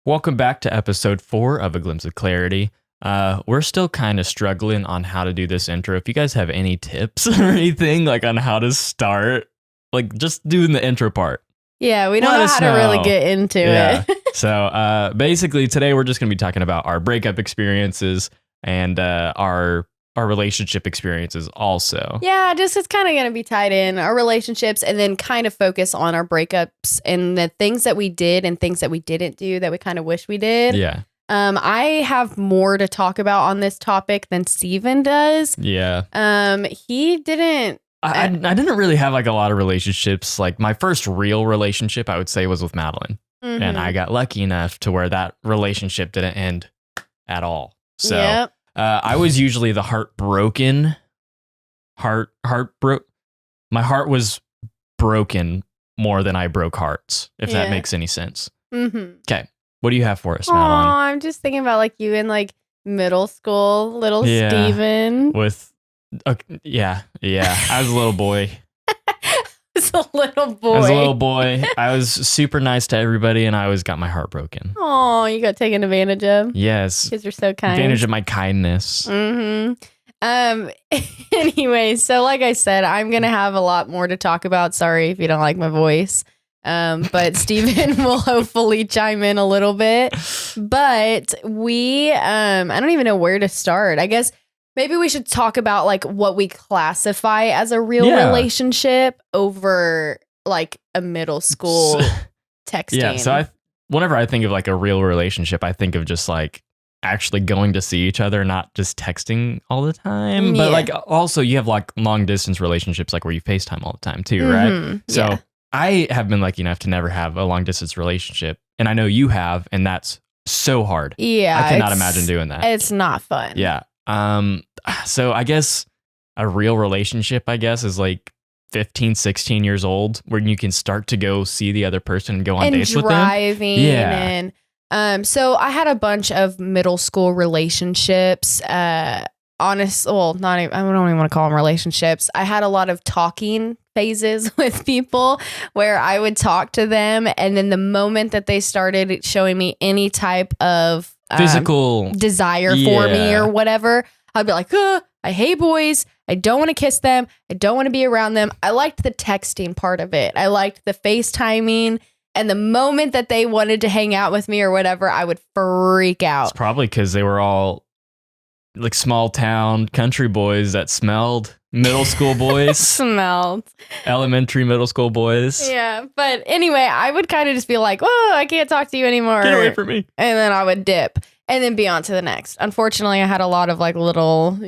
Welcome back to episode 4 of A Glimpse of Clarity. We're still kind of struggling on how to do this intro. If you guys have any tips or anything like on how to start, like just doing the intro part. Yeah, we don't know how to really get into it. So basically today we're just going to be talking about our breakup experiences and our relationship experiences also. Yeah, just it's kind of going to be tied in our relationships and then kind of focus on our breakups and the things that we did and things that we didn't do that we kind of wish we did. Yeah. I have more to talk about on this topic than Steven does. Yeah. He didn't. I didn't really have like a lot of relationships. Like my first real relationship, I would say, was with Madeline. Mm-hmm. And I got lucky enough to where that relationship didn't end at all. So Yep. I was usually the heartbroken. My heart was broken more than I broke hearts, if that makes any sense. Mm-hmm. Okay. What do you have for us, Oh, Madeline? I'm just thinking about like you in like middle school, little Steven. With, I was a little boy. It's a little boy. I was a little boy. I was super nice to everybody, and I always got my heart broken. Oh, you got taken advantage of. Yes. Because you're so kind. Advantage of my kindness. Mm-hmm. Anyway, so like I said, I'm gonna have a lot more to talk about. Sorry if you don't like my voice. But Steven will hopefully chime in a little bit. But I don't even know where to start. I guess maybe we should talk about like what we classify as a real relationship over like a middle school texting. Yeah, so whenever I think of like a real relationship, I think of just like actually going to see each other, not just texting all the time. But like also you have like long distance relationships like where you FaceTime all the time too, right? So I have been lucky enough to never have a long distance relationship. And I know you have, and that's so hard. Yeah. I cannot imagine doing that. It's not fun. Yeah. So I guess a real relationship, is like 15, 16 years old where you can start to go see the other person and go on dates with them. And so I had a bunch of middle school relationships. I don't even want to call them relationships. I had a lot of talking phases with people where I would talk to them, and then the moment that they started showing me any type of physical desire for me or whatever, I'd be like, I hate boys. I don't want to kiss them. I don't want to be around them. I liked the texting part of it. I liked the FaceTiming. And the moment that they wanted to hang out with me or whatever, I would freak out. It's probably because they were all like small town country boys that smelled. Middle school boys. Smelled. Elementary, middle school boys. Yeah. But anyway, I would kind of just be like, oh, I can't talk to you anymore. Get away from me. And then I would dip and then be on to the next. Unfortunately, I had a lot of like little,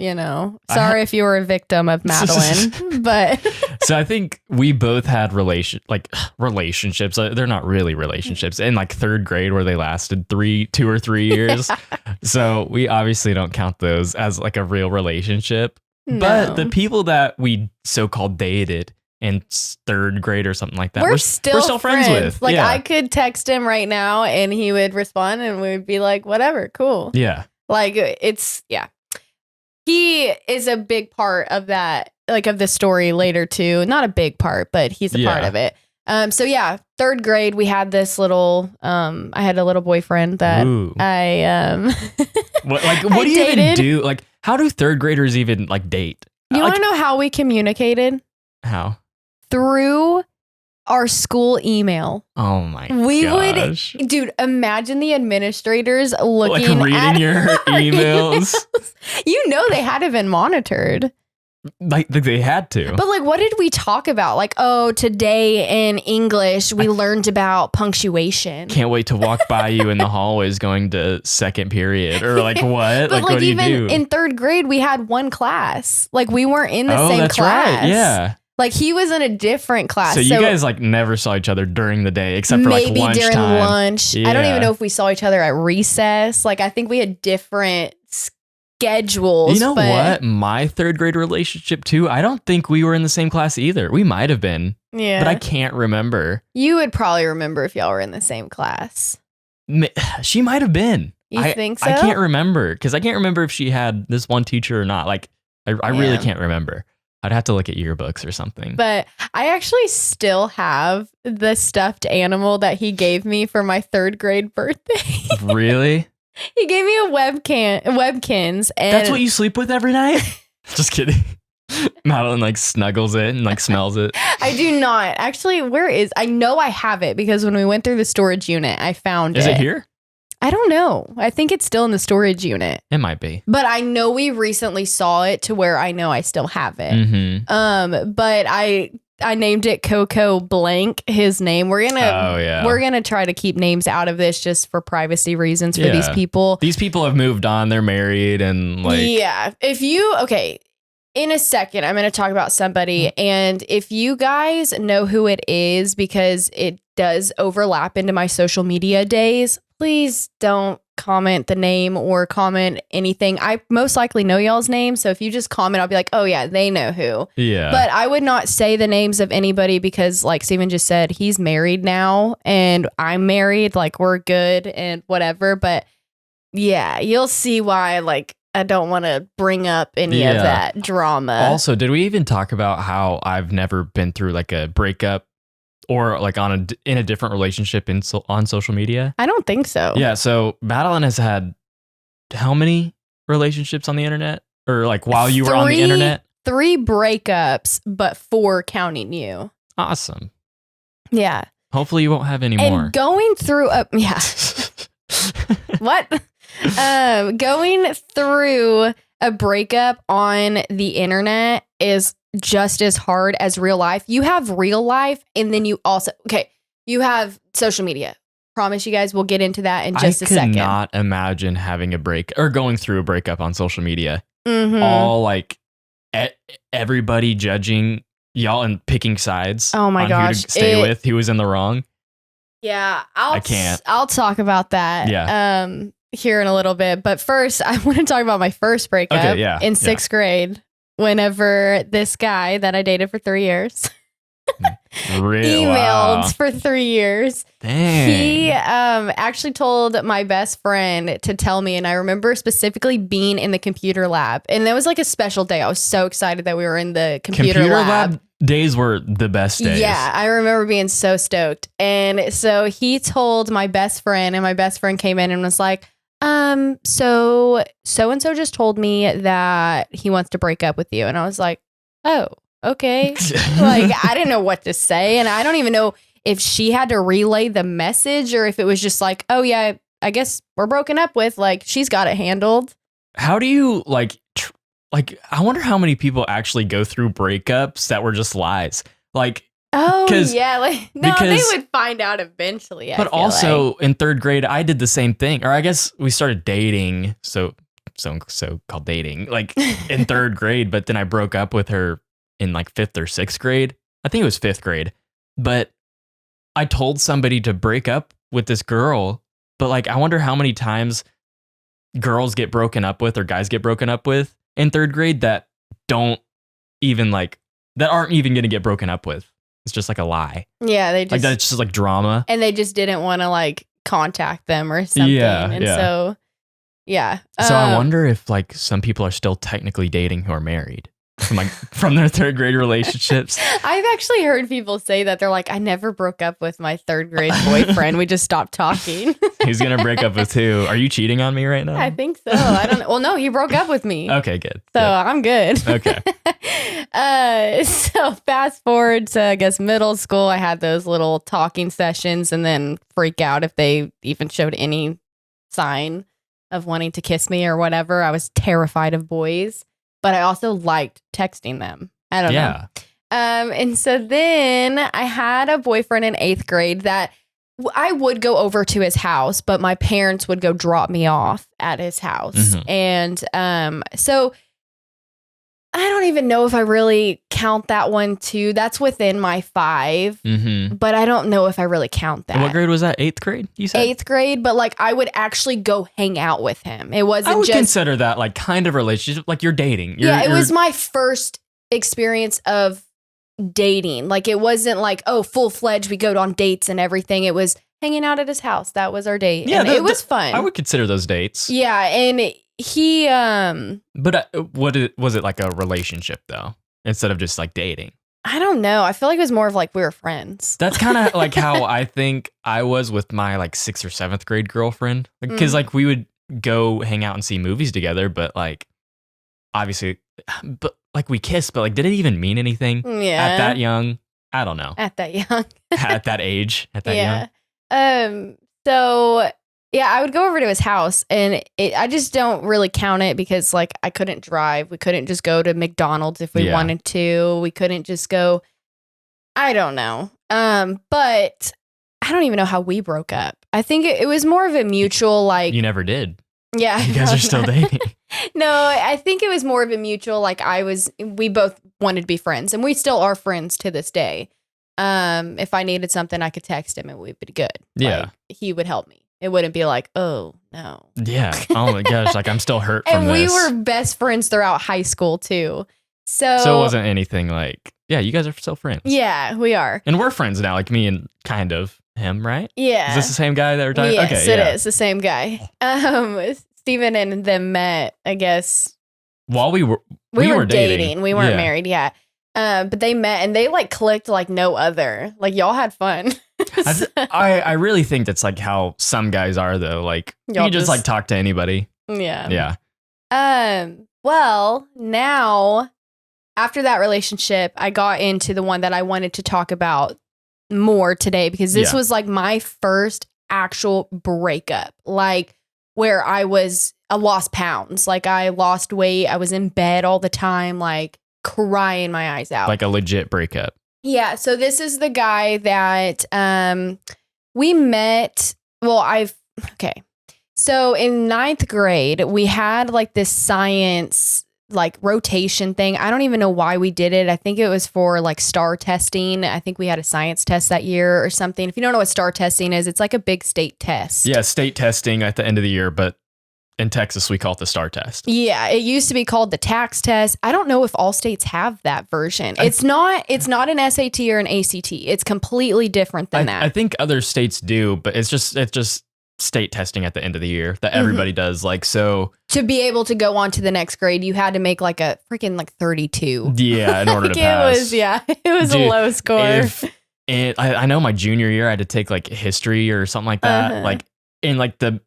sorry if you were a victim of Madeline, but. So I think we both had relationships. They're not really relationships in like third grade where they lasted 2 or 3 years. So we obviously don't count those as like a real relationship. No. But the people that we so-called dated in third grade or something like that, we're still friends with. Like I could text him right now and he would respond and we would be like, whatever, cool. Yeah. Like he is a big part of that, like of the story later too. Not a big part, but he's a part of it. So yeah, third grade, we had this little, I had a little boyfriend that what do you even do? Like, how do third graders even like date? You want to know how we communicated? How? Through our school email. Oh my gosh. Dude, imagine the administrators looking reading at your emails. They had to have been monitored. Like they had to. But like, what did we talk about? Like, today in English, we learned about punctuation. Can't wait to walk by you in the hallways going to second period or like what? But what do you do? Even in third grade, we had one class. Like we weren't in the same that's class. Right. Yeah. Like he was in a different class. So you guys like never saw each other during the day except for like lunchtime. Maybe during lunch. Yeah. I don't even know if we saw each other at recess. Like I think we had different schedules. You know what? My third grade relationship too, I don't think we were in the same class either. We might have been. Yeah. But I can't remember. You would probably remember if y'all were in the same class. She might have been. You think so? I can't remember because I can't remember if she had this one teacher or not. Like I really can't remember. I'd have to look at yearbooks or something. But I actually still have the stuffed animal that he gave me for my 3rd grade birthday. Really? He gave me a Webkins. And That's what you sleep with every night? Just kidding. Madeline like snuggles it and like smells it. I do not. Actually, I know I have it because when we went through the storage unit, I found it. Is it here? I don't know. I think it's still in the storage unit. It might be. But I know we recently saw it to where I know I still have it. Mm-hmm. But I named it Coco Blank, his name. We're gonna try to keep names out of this just for privacy reasons for these people. These people have moved on. They're married and like in a second, I'm going to talk about somebody. And if you guys know who it is, because it does overlap into my social media days, please don't comment the name or comment anything. I most likely know y'all's name. So if you just comment, I'll be like, oh yeah, they know who. Yeah. But I would not say the names of anybody because like Steven just said, he's married now and I'm married. Like we're good and whatever. But yeah, you'll see why like I don't want to bring up any of that drama. Also, did we even talk about how I've never been through like a breakup or like in a different relationship on social media? I don't think so. Yeah. So Madeline has had how many relationships on the internet or like while you were on the internet? 3 breakups, but 4 counting you. Awesome. Yeah. Hopefully you won't have any more. And going through what? Going through a breakup on the internet is just as hard as real life. You have real life and then you also, you have social media. Promise you guys we'll get into that in just a second. I could not imagine having a break or going through a breakup on social media. Mm-hmm. All like everybody judging y'all and picking sides. Oh my gosh. Who to stay with, who was in the wrong. Yeah. I can't. I'll talk about that. Yeah. Here in a little bit. But first, I want to talk about my first breakup in 6th grade. Whenever this guy that I dated for 3 years emailed for 3 years. Dang. He actually told my best friend to tell me. And I remember specifically being in the computer lab. And that was like a special day. I was so excited that we were in the computer lab. Days were the best days. Yeah, I remember being so stoked. And so he told my best friend, and my best friend came in and was like, so and so just told me that he wants to break up with you. And I was like, oh, okay. Like, I didn't know what to say. And I don't even know if she had to relay the message or if it was just like, oh yeah, I guess we're broken up with, like, she's got it handled. How do you like, I wonder how many people actually go through breakups that were just lies. Like, oh yeah, like they would find out eventually. But also in 3rd grade, I did the same thing. Or I guess we started dating, so called dating, like in 3rd grade. But then I broke up with her in like 5th or 6th grade. I think it was 5th grade. But I told somebody to break up with this girl. But like, I wonder how many times girls get broken up with or guys get broken up with in 3rd grade that aren't even going to get broken up with. It's just like a lie. Yeah, they just like that's just like drama, and they just didn't want to like contact them or something. So I wonder if like some people are still technically dating who are married from their 3rd grade relationships. I've actually heard people say that they're like, I never broke up with my 3rd grade boyfriend. We just stopped talking. He's gonna break up with who? Are you cheating on me right now? I think so. I don't know. Well, no, he broke up with me. Okay, good. So I'm good. Okay. So fast forward to, I guess, middle school. I had those little talking sessions and then freak out if they even showed any sign of wanting to kiss me or whatever. I was terrified of boys, but I also liked texting them. I don't know. And so then I had a boyfriend in 8th grade that I would go over to his house, but my parents would go drop me off at his house. Mm-hmm. And so I don't even know if I really count that one too. That's within my 5, but I don't know if I really count that. And what grade was that? 8th grade, you said? 8th grade, but like I would actually go hang out with him. It wasn't I would just consider that like kind of relationship, like you're dating. It was my first experience of dating. Like it wasn't like, oh, full-fledged, we go on dates and everything. It was hanging out at his house. That was our date. Yeah, and it was fun. I would consider those dates. Yeah, and he But was it like a relationship though? instead of just like dating? I don't know. I feel like it was more of like we were friends. That's kind of like how I think I was with my like 6th or 7th grade girlfriend. Because like we would go hang out and see movies together, but like obviously, but like we kissed, but like did it even mean anything at that young? I don't know. At that young. At that age, at that young. So yeah, I would go over to his house, and I just don't really count it because like I couldn't drive. We couldn't just go to McDonald's if we wanted to. We couldn't just go. I don't know. But I don't even know how we broke up. I think it was more of a mutual like. You never did. Yeah, you guys are still dating. No, I think it was more of a mutual like we both wanted to be friends, and we still are friends to this day. If I needed something, I could text him and we'd be good. Yeah, like, he would help me. It wouldn't be like, oh no. Yeah. Oh my gosh, like I'm still hurt from and this. And we were best friends throughout high school too. So it wasn't anything like, yeah, you guys are still friends. Yeah, we are. And we're friends now, like me and kind of him, right? Yeah. Is this the same guy that we're talking about? Yes, it is the same guy. Steven and them met, I guess. While we were dating. We weren't married, yeah. But they met and they like clicked like no other. Like y'all had fun. I really think that's like how some guys are though. Like you just like talk to anybody. Yeah. Yeah. Well, now after that relationship, I got into the one that I wanted to talk about more today because this was like my first actual breakup. Like where I lost pounds. Like I lost weight. I was in bed all the time, like crying my eyes out. Like a legit breakup. Yeah. So this is the guy that we met. Well, okay. So in 9th grade, we had like this science like rotation thing. I don't even know why we did it. I think it was for like STAR testing. I think we had a science test that year or something. If you don't know what STAR testing is, it's like a big state test. Yeah, state testing at the end of the year, but in Texas, we call it the STAR test. Yeah, it used to be called the tax test. I don't know if all states have that version. It's not an SAT or an ACT. It's completely different than that. I think other states do, but it's just state testing at the end of the year that everybody does. Like, so to be able to go on to the next grade, you had to make like a freaking like 32. Yeah, in order to pass. It was a low score. I know my junior year, I had to take like history or something like that. Like in like the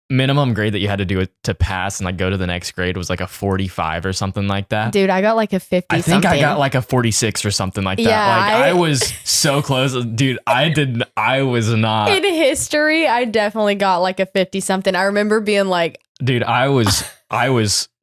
minimum grade that you had to do it to pass and like go to the next grade was like a 45 or something like that. Dude, I got like a 50 I think I got like a 46 or something like that. Yeah, like I was so close. Dude, I was not. In history, I definitely got like a 50 something. I remember being like, dude, I was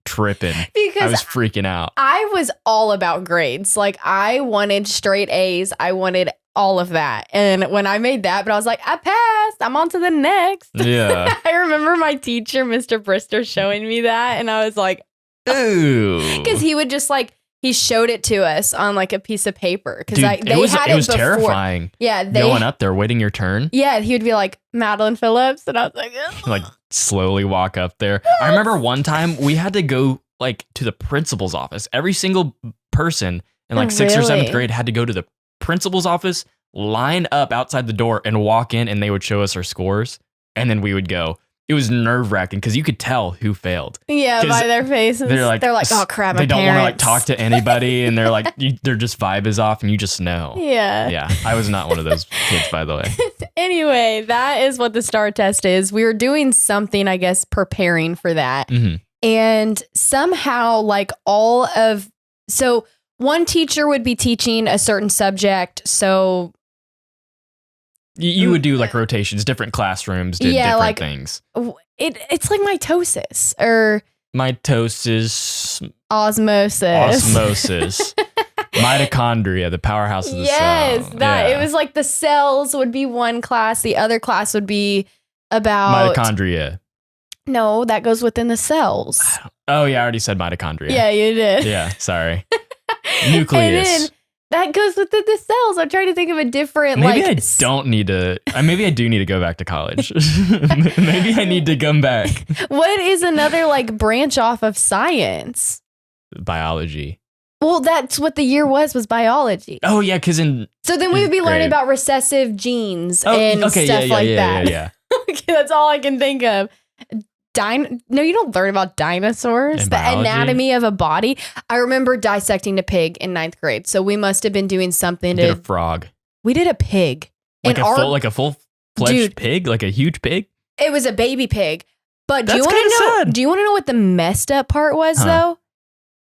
tripping because I was freaking out. I was all about grades. Like I wanted straight A's. I wanted all of that. And when I made that, but I was like, I passed. I'm on to the next. Yeah. I remember my teacher, Mr. Brister, showing me that. And I was like, ooh. Because he would just like, he showed it to us on like a piece of paper. Because it was terrifying. Yeah. Going up there, waiting your turn. Yeah. He would be like, Madeline Phillips. And I was like, ugh. Like slowly walk up there. I remember one time we had to go like to the principal's office. Every single person in like 6th or 7th grade had to go to the principal's office, line up outside the door and walk in, and they would show us our scores, and then we would go. It was nerve-wracking because you could tell who failed. Yeah, by their faces. They're like, oh crap, they don't want to like talk to anybody, and they're like, their just vibe is off, and you just know. Yeah. I was not one of those kids, by the way. Anyway, that is what the STAR test is. We were doing something, I guess, preparing for that, and somehow like so one teacher would be teaching a certain subject, so you would do like rotations, different classrooms, did different like, things. It's like mitosis or osmosis. Mitochondria, the powerhouse of the cell. Yes, it was like the cells would be one class, the other class would be about mitochondria. No, that goes within the cells. Oh yeah, I already said mitochondria. Yeah, you did. Yeah, sorry. Nucleus. That goes within the cells. I'm trying to think of a different. Maybe I don't need to. Maybe I do need to go back to college. Maybe I need to come back. What is another like branch off of science? Biology. Well, that's what the year was biology. Oh yeah, because so then we would be learning about recessive genes and stuff like that. Yeah. Okay, that's all I can think of. No, you don't learn about dinosaurs. In The biology? anatomy of a body. I remember dissecting a pig in 9th grade. So we must have been doing something Did a frog. We did a pig. Like And a full-fledged pig? Like a huge pig? It was a baby pig. But do you That's want to kinda know? sad. Do you want to know what the messed up part was though?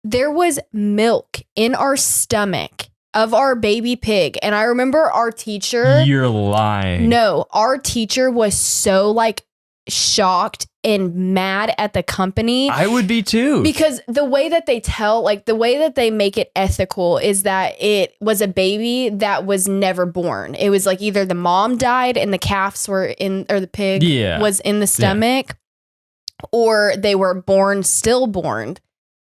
There was milk in our stomach of our baby pig, and I remember our teacher. You're lying. No, our teacher was so like shocked and mad at the company. I would be too. Because the way that they the way that they make it ethical is that it was a baby that was never born. It was like either the mom died and the calves were in, or the pig was in the stomach, or they were stillborn.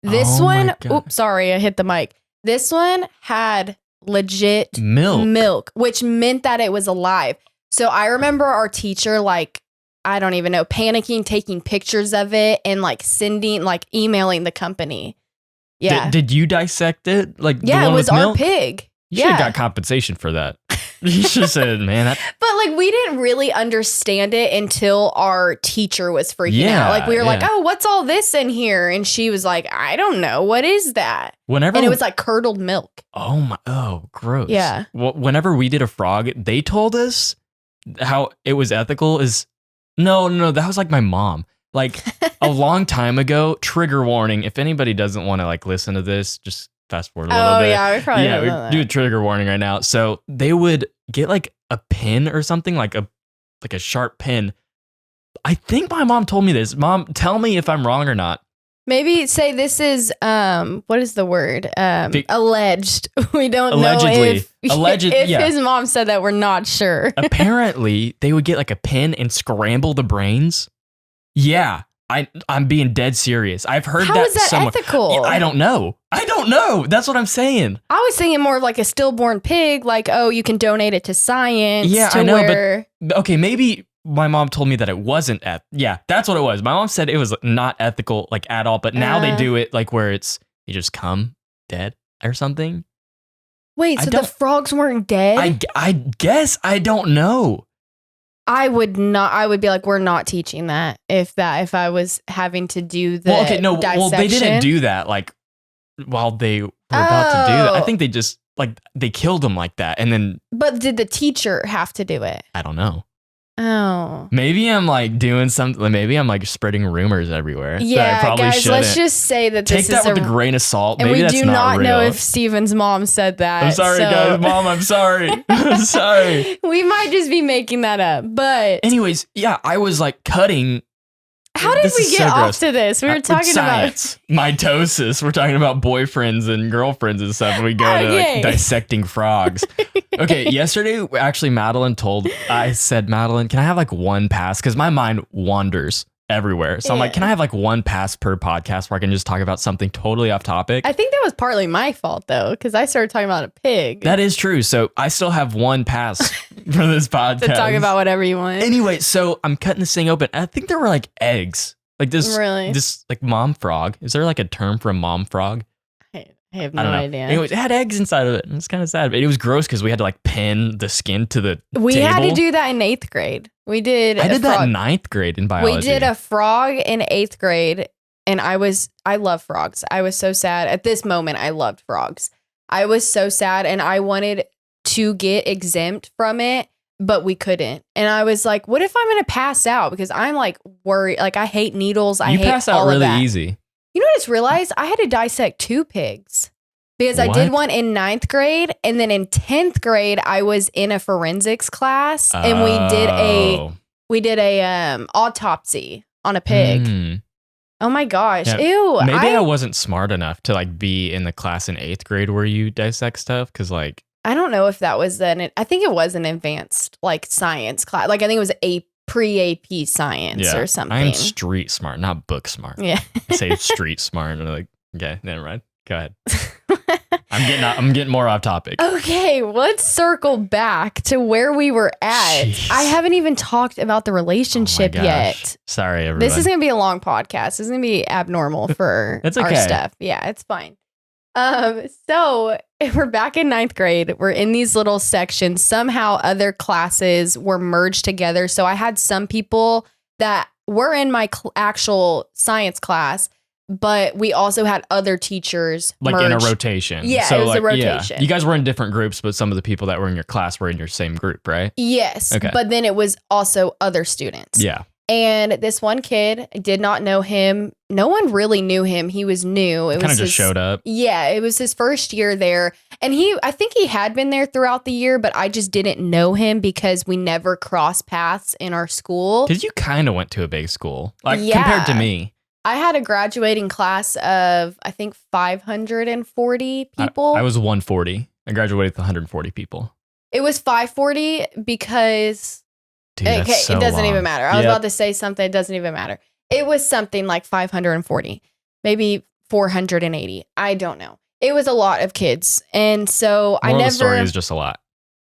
This one, oops, sorry, I hit the mic. This one had legit milk, which meant that it was alive. So I remember our teacher, like, I don't even know, panicking, taking pictures of it and like emailing the company. Yeah. Did you dissect it? Like, yeah, the one it was with our milk? pig. You should have got compensation for that. You should have said, man, But like, we didn't really understand it until our teacher was freaking out. Like, we were like, oh, what's all this in here? And she was like, I don't know. What is that? And it was like curdled milk. Oh, gross. Yeah. Whenever we did a frog, they told us how it was ethical is, no, that was like my mom. Like a long time ago, trigger warning. If anybody doesn't want to like listen to this, just fast forward a little bit. Yeah, we probably do a trigger warning right now. So they would get like a pin or something, like a sharp pin. I think my mom told me this. Mom, tell me if I'm wrong or not. Maybe say this is what is the word? Alleged. We don't Allegedly. know if his mom said that, we're not sure. Apparently, they would get like a pin and scramble the brains. Yeah. I'm being dead serious. I've heard How is that somewhere. ethical? I don't know. That's what I'm saying. I was thinking more of like a stillborn pig, like, oh, you can donate it to science. Yeah, to I know, where... but okay, maybe my mom told me that it wasn't that's what it was. My mom said it was not ethical like at all, but now they do it like where it's you just come dead or something. Wait, so the frogs weren't dead? I guess I don't know. I would be like, we're not teaching that if I was having to do the dissection. They didn't do that like while they were about to do that. I think they just like they killed them like that and then. But did the teacher have to do it? I don't know. Oh. Maybe I'm like doing something. Maybe I'm like spreading rumors everywhere. Yeah, I probably guys, shouldn't. let's just say that this Take that with a grain of salt. And maybe we that's do not real. know if Steven's mom said that. I'm sorry, guys. Mom, I'm sorry. I'm sorry. We might just be making that up. But anyways, yeah, I was like cutting. How did we get off to this? We were talking about mitosis. We're talking about boyfriends and girlfriends and stuff. And we go to like dissecting frogs. Okay, yesterday, actually, I said, Madeline, can I have like one pass? Because my mind wanders everywhere. So I'm like, can I have like one pass per podcast where I can just talk about something totally off topic? I think that was partly my fault, though, because I started talking about a pig. That is true. So I still have one pass for this podcast. To talk about whatever you want. Anyway, so I'm cutting this thing open. I think there were like eggs. Like this like mom frog. Is there like a term for a mom frog? I have no idea. It had eggs inside of it. It's kind of sad, but it was gross because we had to like pin the skin to the We table. had to do that in 8th grade. I did that in 9th grade in biology. We did a frog in 8th grade, and I love frogs. I was so sad. At this moment, I loved frogs. I was so sad, and I wanted to get exempt from it, but we couldn't. And I was like, what if I'm going to pass out? Because I'm like worried. Like, I hate needles. I hate pass out all really of that. easy. You know what I just realized? I had to dissect 2 pigs because I did one in 9th grade. And then in 10th grade, I was in a forensics class and we did a autopsy on a pig. Oh my gosh. Yeah. Ew. Maybe I wasn't smart enough to like be in the class in 8th grade where you dissect stuff. Cause like, I don't know if that was I think it was an advanced like science class. Like I think it was a pre-AP science or something. I'm street smart, not book smart. Yeah. I say street smart and I'm like, okay, never mind. Go ahead. I'm getting more off topic. Okay, let's circle back to where we were at. Jeez. I haven't even talked about the relationship yet. Sorry, everyone. This is going to be a long podcast. This is going to be abnormal for our stuff. Yeah, it's fine. So we're back in 9th grade. We're in these little sections. Somehow other classes were merged together. So I had some people that we're in my actual science class, but we also had other teachers like merge. in a rotation. Yeah, so it was like, a rotation. Yeah. You guys were in different groups, but some of the people that were in your class were in your same group, right? Yes. Okay. But then it was also other students. Yeah. And this one kid, did not know him. No one really knew him. He was new. It Kind of was just showed up. Yeah, it was his first year there. And I think he had been there throughout the year, but I just didn't know him because we never crossed paths in our school. Because you kind of went to a big school, like Yeah. compared to me. I had a graduating class of, I think, 540 people. I was 140. I graduated with 140 people. It was 540 because, Dude, that's so it doesn't long. even matter. I was about to say something. It doesn't even matter. It was something like 540, maybe 480. I don't know. It was a lot of kids. And so Moral of the story is just a lot.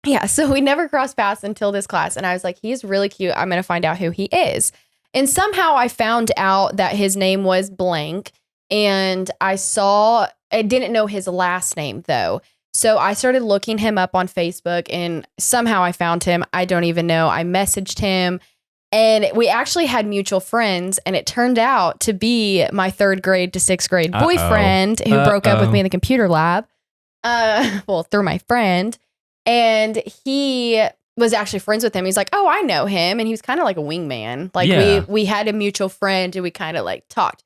Yeah. So we never crossed paths until this class. And I was like, he's really cute. I'm going to find out who he is. And somehow I found out that his name was blank. And I didn't know his last name though. So I started looking him up on Facebook and somehow I found him. I don't even know. I messaged him and we actually had mutual friends. And it turned out to be my 3rd grade to 6th grade boyfriend who broke up with me in the computer lab. Through my friend. And he was actually friends with him. He's like, oh, I know him. And he was kind of like a wingman. Like we had a mutual friend and we kind of like talked.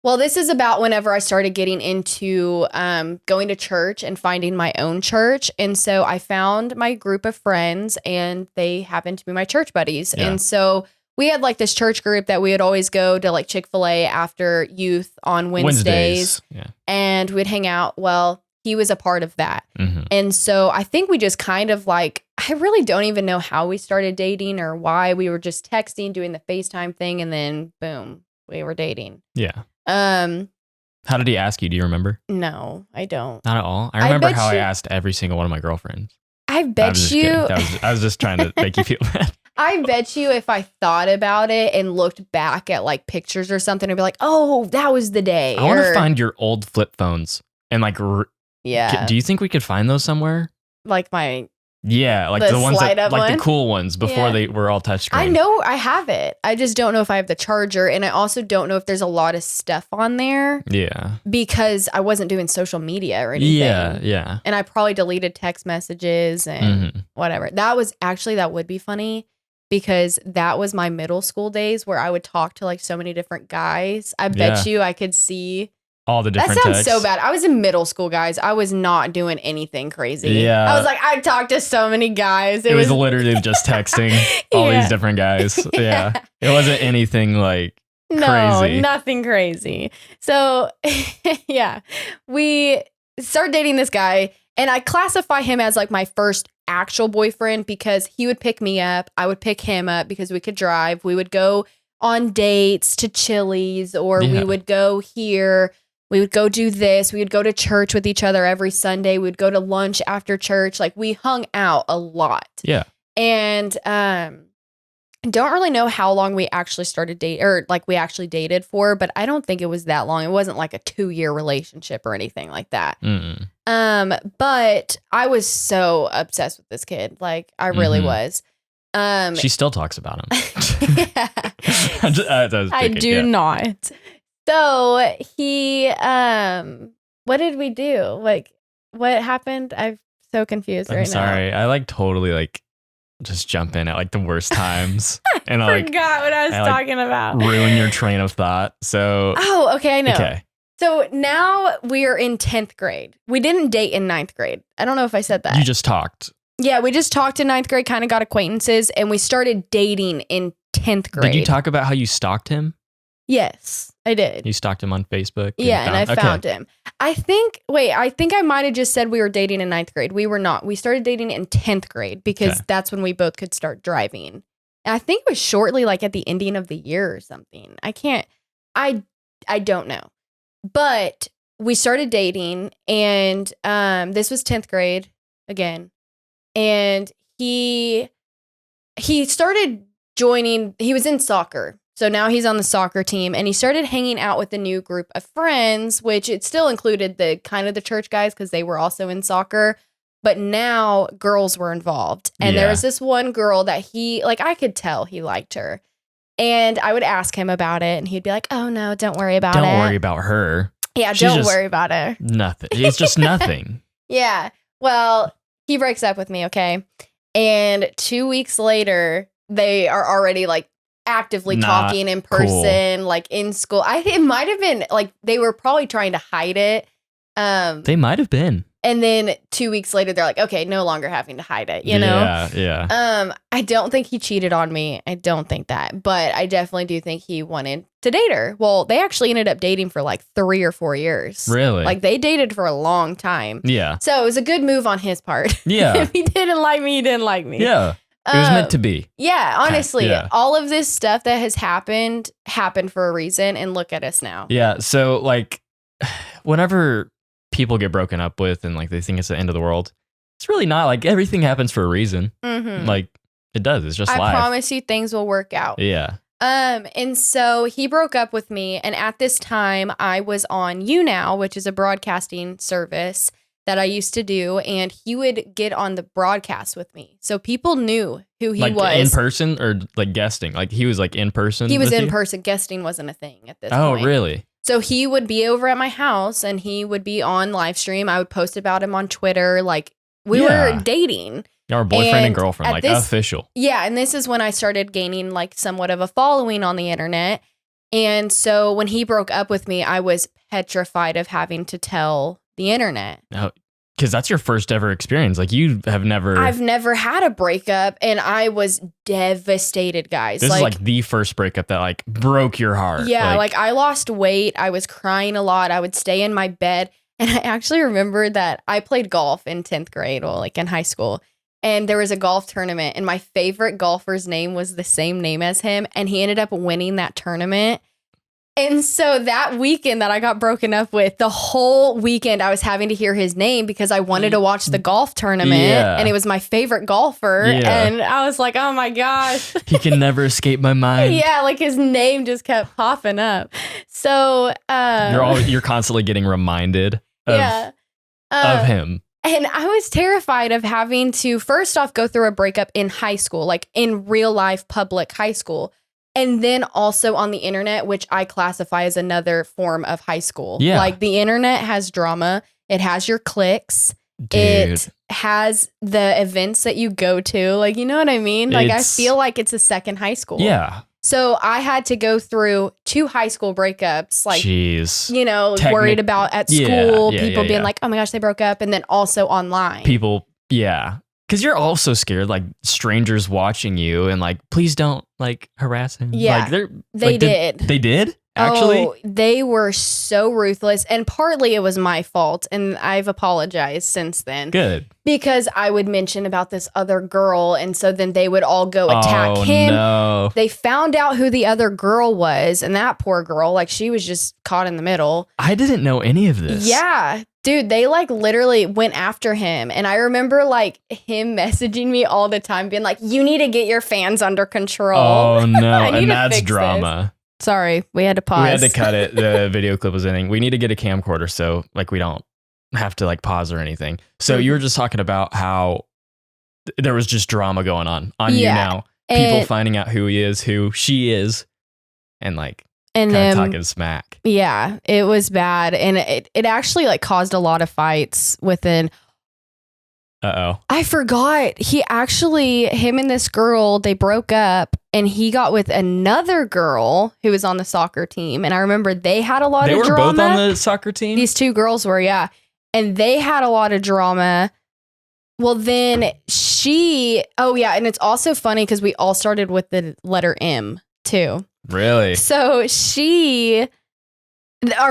Well, this is about whenever I started getting into going to church and finding my own church. And so I found my group of friends and they happened to be my church buddies. Yeah. And so we had like this church group that we would always go to like Chick-fil-A after youth on Wednesdays. Yeah. And we'd hang out. Well, he was a part of that. Mm-hmm. And so I think we just kind of like, I really don't even know how we started dating or why. We were just texting, doing the FaceTime thing, and then boom, we were dating. Yeah. How did he ask you? Do you remember? No, I don't. Not at all. I remember how I asked every single one of my girlfriends. I bet you. I was just trying to make you feel bad. I bet you if I thought about it and looked back at like pictures or something, I'd be like, oh, that was the day. I want to find your old flip phones and like, yeah. Do you think we could find those somewhere? Like my. Yeah, like the ones that, like the cool ones before they were all touchscreen. I know I have it. I just don't know if I have the charger, and I also don't know if there's a lot of stuff on there. Yeah, because I wasn't doing social media or anything. Yeah. And I probably deleted text messages and whatever. That would be funny because that was my middle school days where I would talk to like so many different guys. I bet you I could see. All the different That sounds texts. so bad. I was in middle school, guys. I was not doing anything crazy. Yeah. I was like, I talked to so many guys. It was literally just texting all these different guys. Yeah. It wasn't anything like crazy. No, nothing crazy. So, yeah, we started dating this guy and I classify him as like my first actual boyfriend because he would pick me up. I would pick him up because we could drive. We would go on dates to Chili's or we would go here. We would go do this. We would go to church with each other every Sunday. We would go to lunch after church. Like we hung out a lot. Yeah. And don't really know how long we actually started dating or like we actually dated for, but I don't think it was that long. It wasn't like a 2-year relationship or anything like that. But I was so obsessed with this kid. Like I really was. She still talks about him. I do not. So he, what did we do? Like, what happened? I'm so confused right now. Sorry. I like totally like just jump in at like the worst times. And I forgot what I was talking about. Ruin your train of thought. So. Oh, okay. I know. Okay. So now we are in 10th grade. We didn't date in 9th grade. I don't know if I said that. You just talked. Yeah, we just talked in 9th grade, kind of got acquaintances, and we started dating in 10th grade. Did you talk about how you stalked him? Yes, I did. You stalked him on Facebook? Yeah, and I found him. I think I might have just said we were dating in 9th grade. We were not. We started dating in 10th grade because that's when we both could start driving. And I think it was shortly like at the ending of the year or something. I don't know. But we started dating and this was 10th grade again. And he started joining, he was in soccer. So now he's on the soccer team and he started hanging out with a new group of friends, which it still included the kind of the church guys because they were also in soccer. But now girls were involved. And there was this one girl that I could tell he liked her. And I would ask him about it, and he'd be like, "Oh no, don't worry about it. Don't worry about her. Yeah, She's don't just worry about it. Nothing. It's just nothing." Yeah. Well, he breaks up with me, okay? And 2 weeks later, they are already like actively Not talking in person, like in school. It might have been like they were probably trying to hide it. They might have been. And then 2 weeks later, they're like, okay, no longer having to hide it, you know? Yeah. I don't think he cheated on me. I don't think that. But I definitely do think he wanted to date her. Well, they actually ended up dating for like 3 or 4 years. Really? Like they dated for a long time. Yeah. So it was a good move on his part. Yeah. If he didn't like me, he didn't like me. Yeah. It was meant to be. Yeah, honestly, Yeah. all of this stuff that has happened for a reason. And look at us now. Yeah. So like whenever people get broken up with and like they think it's the end of the world, it's really not. Like everything happens for a reason. Mm-hmm. Like it does. It's just I life. promise you things will work out. Yeah. And so he broke up with me, and at this time I was on YouNow, which is a broadcasting service that I used to do, and he would get on the broadcast with me. So people knew who he like was. in person or like guesting? Like he was like in person? He was with in you? person. Guesting wasn't a thing at this Oh, point. really? So he would be over at my house and he would be on live stream. I would post about him on Twitter. Like we were dating. Our boyfriend and And girlfriend, at like this- official. Yeah. And this is when I started gaining like somewhat of a following on the internet. And so when he broke up with me, I was petrified of having to tell the internet. Because that's your first ever experience. Like you have never. I've never had a breakup and I was devastated, guys. This is like the first breakup that like broke your heart. Yeah, like I lost weight. I was crying a lot. I would stay in my bed. And I actually remember that I played golf in 10th grade, well, like in high school. And there was a golf tournament, and my favorite golfer's name was the same name as him. And he ended up winning that tournament. And so that weekend that I got broken up with, the whole weekend I was having to hear his name because I wanted to watch the golf tournament. Yeah. And it was my favorite golfer. Yeah. And I was like, oh my gosh. he can never escape my mind. Yeah, like his name just kept popping up. So You're constantly getting reminded of him. And I was terrified of having to first off go through a breakup in high school, like in real life public high school. And then also on the internet, which I classify as another form of high school. Yeah. Like the internet has drama. It has your cliques. Dude. It has the events that you go to. Like, you know what I mean? Like, I feel like it's a second high school. Yeah. So I had to go through 2 high school breakups. Like, jeez. you know, worried about at school, people being yeah. like, oh my gosh, they broke up. And then also online. People, yeah. Because you're also scared, like strangers watching you and like, please don't like harass him. Yeah, like, they did. They did? Actually? Oh, they were so ruthless. And partly it was my fault. And I've apologized since then. Good. Because I would mention about this other girl. And so then they would all go attack him. No. They found out who the other girl was. And that poor girl, like she was just caught in the middle. I didn't know any of this. Yeah. Dude, they like literally went after him. And I remember like him messaging me all the time being like, you need to get your fans under control. Oh no. I need And to that's fix drama. Sorry, we had to pause. We had to cut it. The video clip was ending. We need to get a camcorder so like we don't have to like pause or anything. So you were just talking about how there was just drama going on you now. People finding out who he is, who she is, and like and kind of then talking smack. Yeah, it was bad. And it actually like caused a lot of fights within. Uh-oh. I forgot. Him and this girl, they broke up and he got with another girl who was on the soccer team. And I remember they had a lot of drama. They were both on the soccer team? These 2 girls were, yeah. And they had a lot of drama. Well, then and it's also funny because we all started with the letter M too. Really? So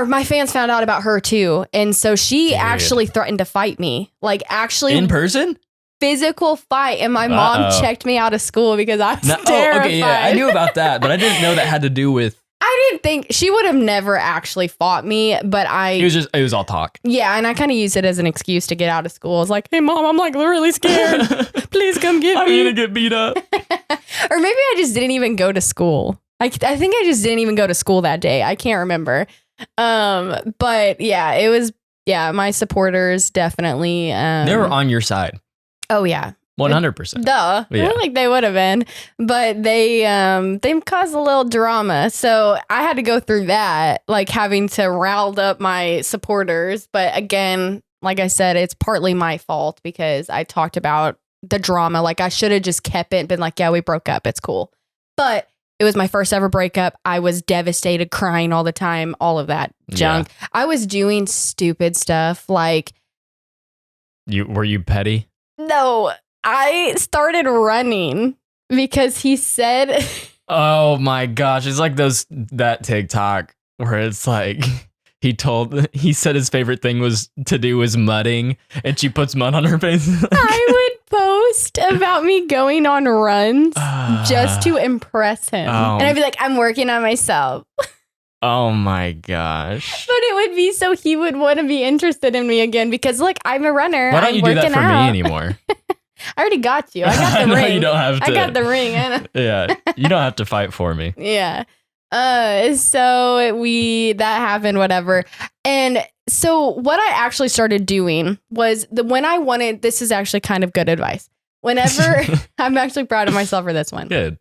my fans found out about her too. And so she actually threatened to fight me. Like actually in person? Physical fight. And my mom checked me out of school because I was terrified. Okay, yeah, I knew about that, but I didn't know that had to do with. I didn't think she would have never actually fought me, but it was all talk. Yeah, and I kind of used it as an excuse to get out of school. I was like, hey mom, I'm like really scared. Please come get me. I'm gonna get beat up. Or maybe I just didn't even go to school. I think I just didn't even go to school that day. I can't remember. But yeah, it was, my supporters definitely. They were on your side. Oh yeah. 100%. Duh. Yeah. Like they would have been. But they caused a little drama. So I had to go through that, like having to rile up my supporters. But again, like I said, it's partly my fault because I talked about the drama. Like I should have just kept it and been like, yeah, we broke up. It's cool. But it was my first ever breakup. I was devastated, crying all the time, all of that junk. Yeah. I was doing stupid stuff like. Were you petty? No, I started running because he said. Oh my gosh. It's like that TikTok where it's like he said his favorite thing was to do was mudding and she puts mud on her face. I would post about me going on runs just to impress him. And I'd be like, I'm working on myself. Oh my gosh. But it would be so he would want to be interested in me again because look, I'm a runner. Why don't you do that for me anymore? I already got you. I got the ring. You don't have to. I got the ring. Yeah. You don't have to fight for me. Yeah. So that happened, whatever. And so what I actually started doing was this is actually kind of good advice. Whenever I'm actually proud of myself for this one. Good.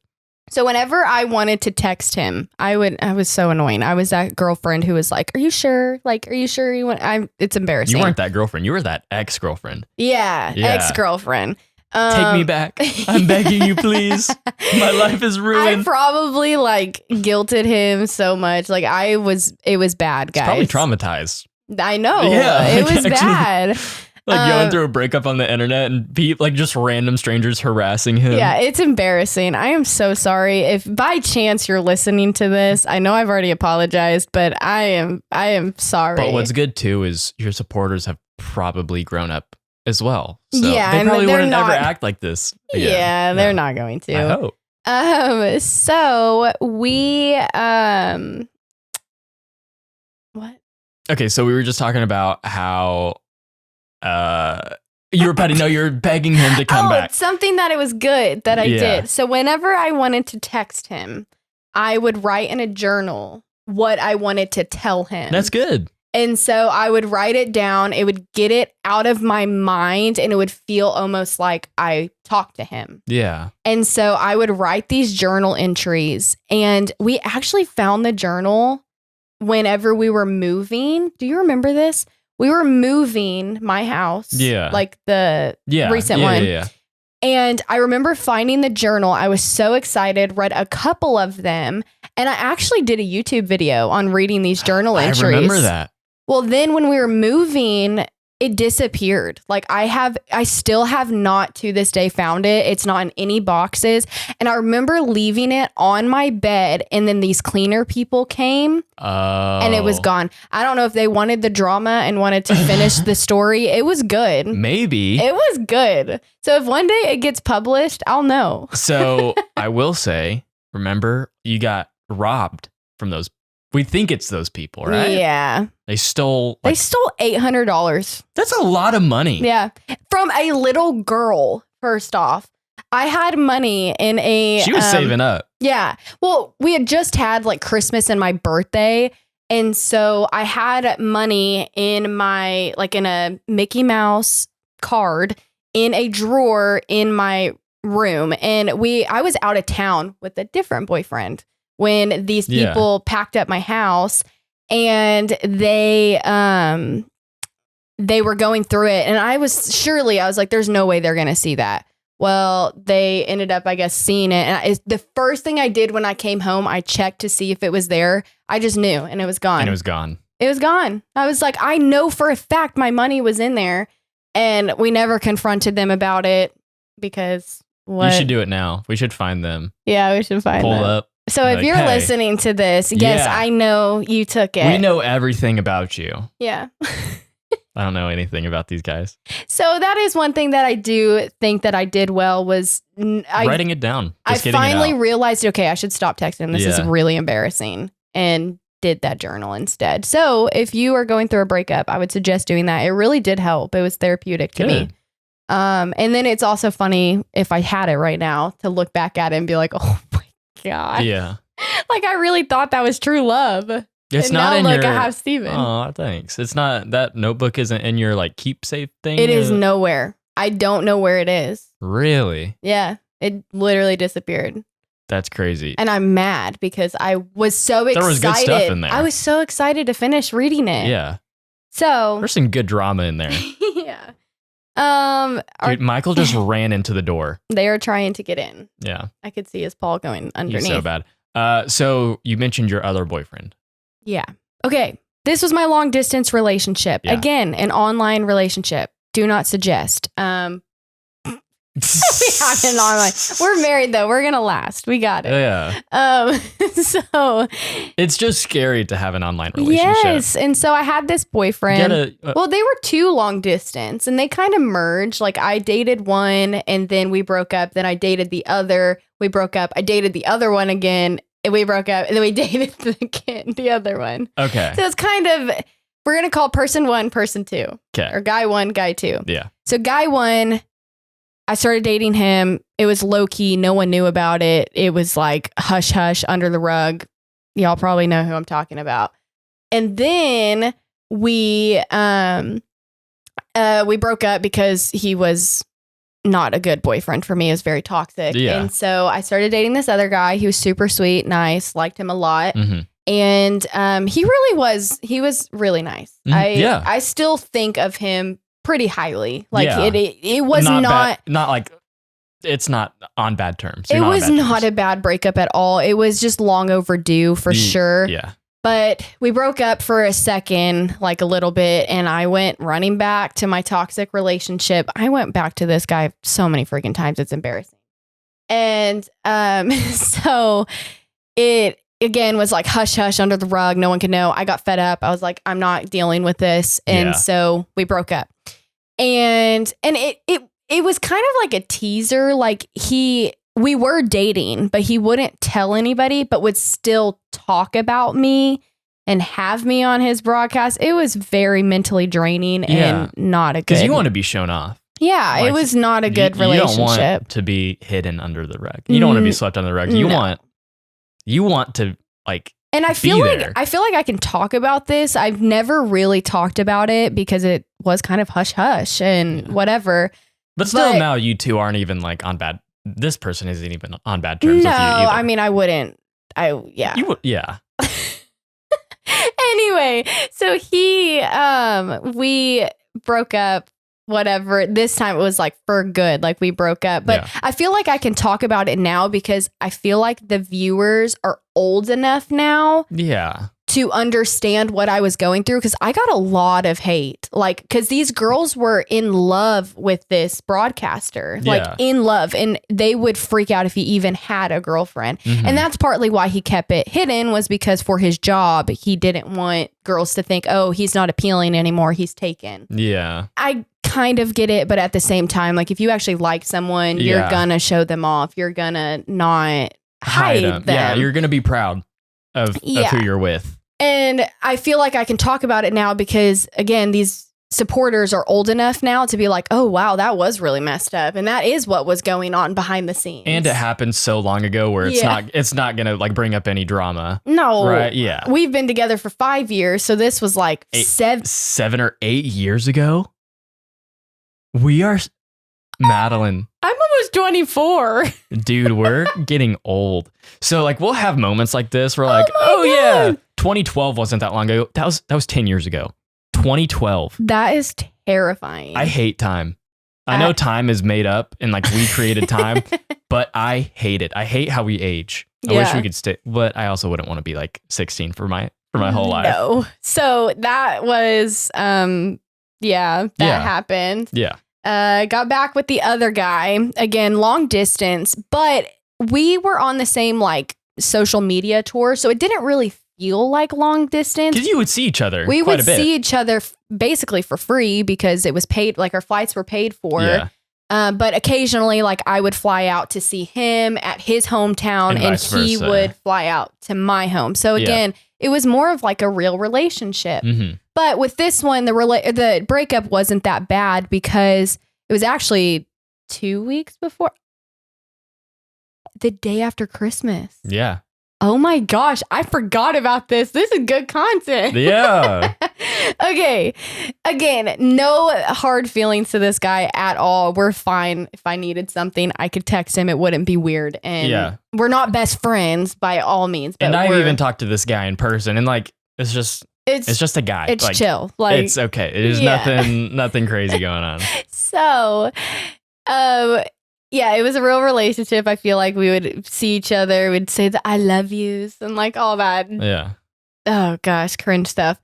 So whenever I wanted to text him, I was so annoying. I was that girlfriend who was like, are you sure? Like, are you sure you want, it's embarrassing. You weren't that girlfriend. You were that ex-girlfriend. Yeah. Ex-girlfriend. Take me back. I'm begging you, please. My life is ruined. I probably like guilted him so much. Like it was bad, guys. He's probably traumatized. I know. Yeah. It was bad. Like going through a breakup on the internet and like just random strangers harassing him. Yeah, it's embarrassing. I am so sorry. If by chance you're listening to this, I know I've already apologized, but I am sorry. But what's good too is your supporters have probably grown up as well. So yeah, they probably wouldn't ever act like this. Yeah, they're not going to. I hope. So we what? Okay, so we were just talking about how you were petty. No, you're begging him to come back. Something that it was good that I did. So whenever I wanted to text him, I would write in a journal what I wanted to tell him. That's good. And so I would write it down. It would get it out of my mind and it would feel almost like I talked to him. Yeah. And so I would write these journal entries. And we actually found the journal whenever we were moving. Do you remember this? We were moving my house. Yeah. Like the recent one. Yeah. And I remember finding the journal. I was so excited, read a couple of them. And I actually did a YouTube video on reading these journal entries. I remember that. Well, then when we were moving, it disappeared. Like I still have not to this day found it. It's not in any boxes. And I remember leaving it on my bed and then these cleaner people came and it was gone. I don't know if they wanted the drama and wanted to finish the story. It was good. Maybe. It was good. So if one day it gets published, I'll know. So I will say, remember, you got robbed from those. We think it's those people, right? Yeah. They stole $800. That's a lot of money. Yeah. From a little girl, first off. I had money in a... She was saving up. Yeah. Well, we had just had like Christmas and my birthday. And so I had money in in a Mickey Mouse card in a drawer in my room. And I was out of town with a different boyfriend when these people packed up my house and they were going through it. And I was like, there's no way they're going to see that. Well, they ended up, I guess, seeing it. And the first thing I did when I came home, I checked to see if it was there. I just knew and it was gone. It was gone. I was like, I know for a fact my money was in there. And we never confronted them about it because what? You should do it now. We should find them. Yeah, we should find them. Pull up. So if you're listening to this, yes, I know you took it. We know everything about you. Yeah. I don't know anything about these guys. So that is one thing that I do think that I did well was writing it down. I finally realized, okay, I should stop texting. This is really embarrassing, and did that journal instead. So if you are going through a breakup, I would suggest doing that. It really did help. It was therapeutic to me. And then it's also funny if I had it right now to look back at it and be like, oh my God. Yeah. Like I really thought that was true love. It's and not now, in look, your... I have Steven. Oh, thanks. It's not... That notebook isn't in your like keep safe thing? It is nowhere. I don't know where it is. Really? Yeah. It literally disappeared. That's crazy. And I'm mad because I was so excited. There was good stuff in there. I was so excited to finish reading it. Yeah. So There's some good drama in there. yeah. Dude, Michael just ran into the door. They are trying to get in. Yeah. I could see his paw going underneath. He's so bad. So you mentioned your other boyfriend. Yeah. Okay. This was my long distance relationship. Yeah. Again, an online relationship. Do not suggest. We have an online. We're married though. We're gonna last. We got it. Yeah. So it's just scary to have an online relationship. yes, and so I had this boyfriend. Well, they were two long distance, and they kind of merged. Like I dated one, and then we broke up. Then I dated the other. We broke up. I dated the other one again, and we broke up. And then we dated the other one. Okay. So it's kind of, we're gonna call person one, person two. Okay. Or guy one, guy two. Yeah. So guy one, I started dating him. It was low key. No one knew about it. It was like hush hush under the rug. Y'all probably know who I'm talking about. And then we broke up because he was not a good boyfriend for me. It was very toxic. Yeah. And so I started dating this other guy. He was super sweet, nice, liked him a lot. Mm-hmm. And he was really nice. Mm-hmm. I still think of him pretty highly. Like Yeah. it was not like it's not on bad terms. it was not a bad breakup at all. It was just long overdue for sure. Yeah. But we broke up for a second, like a little bit, and I went running back to my toxic relationship. I went back to this guy so many freaking times. It's embarrassing. And so it again was like hush hush under the rug. No one could know. I got fed up. I was like, I'm not dealing with this. And so we broke up. And it was kind of like a teaser. Like we were dating, but he wouldn't tell anybody, but would still talk about me and have me on his broadcast. It was very mentally draining and not a good. Because you want to be shown off. Yeah, like, it was not a good relationship. You don't want to be hidden under the rug. You don't want to be swept under the rug. You want to like. And I feel like I can talk about this. I've never really talked about it because it was kind of hush hush and whatever. But still, now you two aren't even like on bad. This person isn't even on bad terms with you either. I mean, I wouldn't. You would, yeah. Anyway, so we broke up. Whatever. This time it was like for good. Like we broke up. But I feel like I can talk about it now because I feel like the viewers are old enough now. Yeah. To understand what I was going through, because I got a lot of hate, like because these girls were in love with this broadcaster, like in love, and they would freak out if he even had a girlfriend. Mm-hmm. And that's partly why he kept it hidden, was because for his job, he didn't want girls to think, oh, he's not appealing anymore, he's taken. Yeah. I kind of get it, but at the same time, like if you actually like someone, you're gonna show them off. You're gonna not hide them. Yeah, you're gonna be proud of who you're with. And I feel like I can talk about it now because, again, these supporters are old enough now to be like, oh, wow, that was really messed up. And that is what was going on behind the scenes. And it happened so long ago where it's not going to like bring up any drama. No. Right. Yeah. We've been together for 5 years. So this was like 7 or 8 years ago. We are Madeline. I'm almost 24. Dude, we're getting old. So like we'll have moments like this where like, God. 2012 wasn't that long ago. That was 10 years ago. 2012. That is terrifying. I hate time. I know time is made up and like we created time, but I hate it. I hate how we age. I wish we could stay, but I also wouldn't want to be like 16 for my whole life. No. So that was that happened. Yeah. Got back with the other guy, again, long distance, but we were on the same like social media tour. So it didn't really feel like long distance. Because you would see each other. We would see each other basically for free because it was paid, like our flights were paid for. Yeah. But occasionally, like I would fly out to see him at his hometown and he would fly out to my home. So again, it was more of like a real relationship. Mm-hmm. But with this one, the breakup wasn't that bad because it was actually 2 weeks before, the day after Christmas. Yeah. Oh my gosh, I forgot about this. This is good content. Yeah. Okay. Again, no hard feelings to this guy at all. We're fine. If I needed something, I could text him. It wouldn't be weird. And we're not best friends by all means. But and I've even talked to this guy in person, and like it's just a guy. It's like, chill. Like it's okay. There's nothing crazy going on. So, yeah, it was a real relationship. I feel like we would see each other, we'd say the I love yous and like all that. Yeah. Oh gosh, cringe stuff.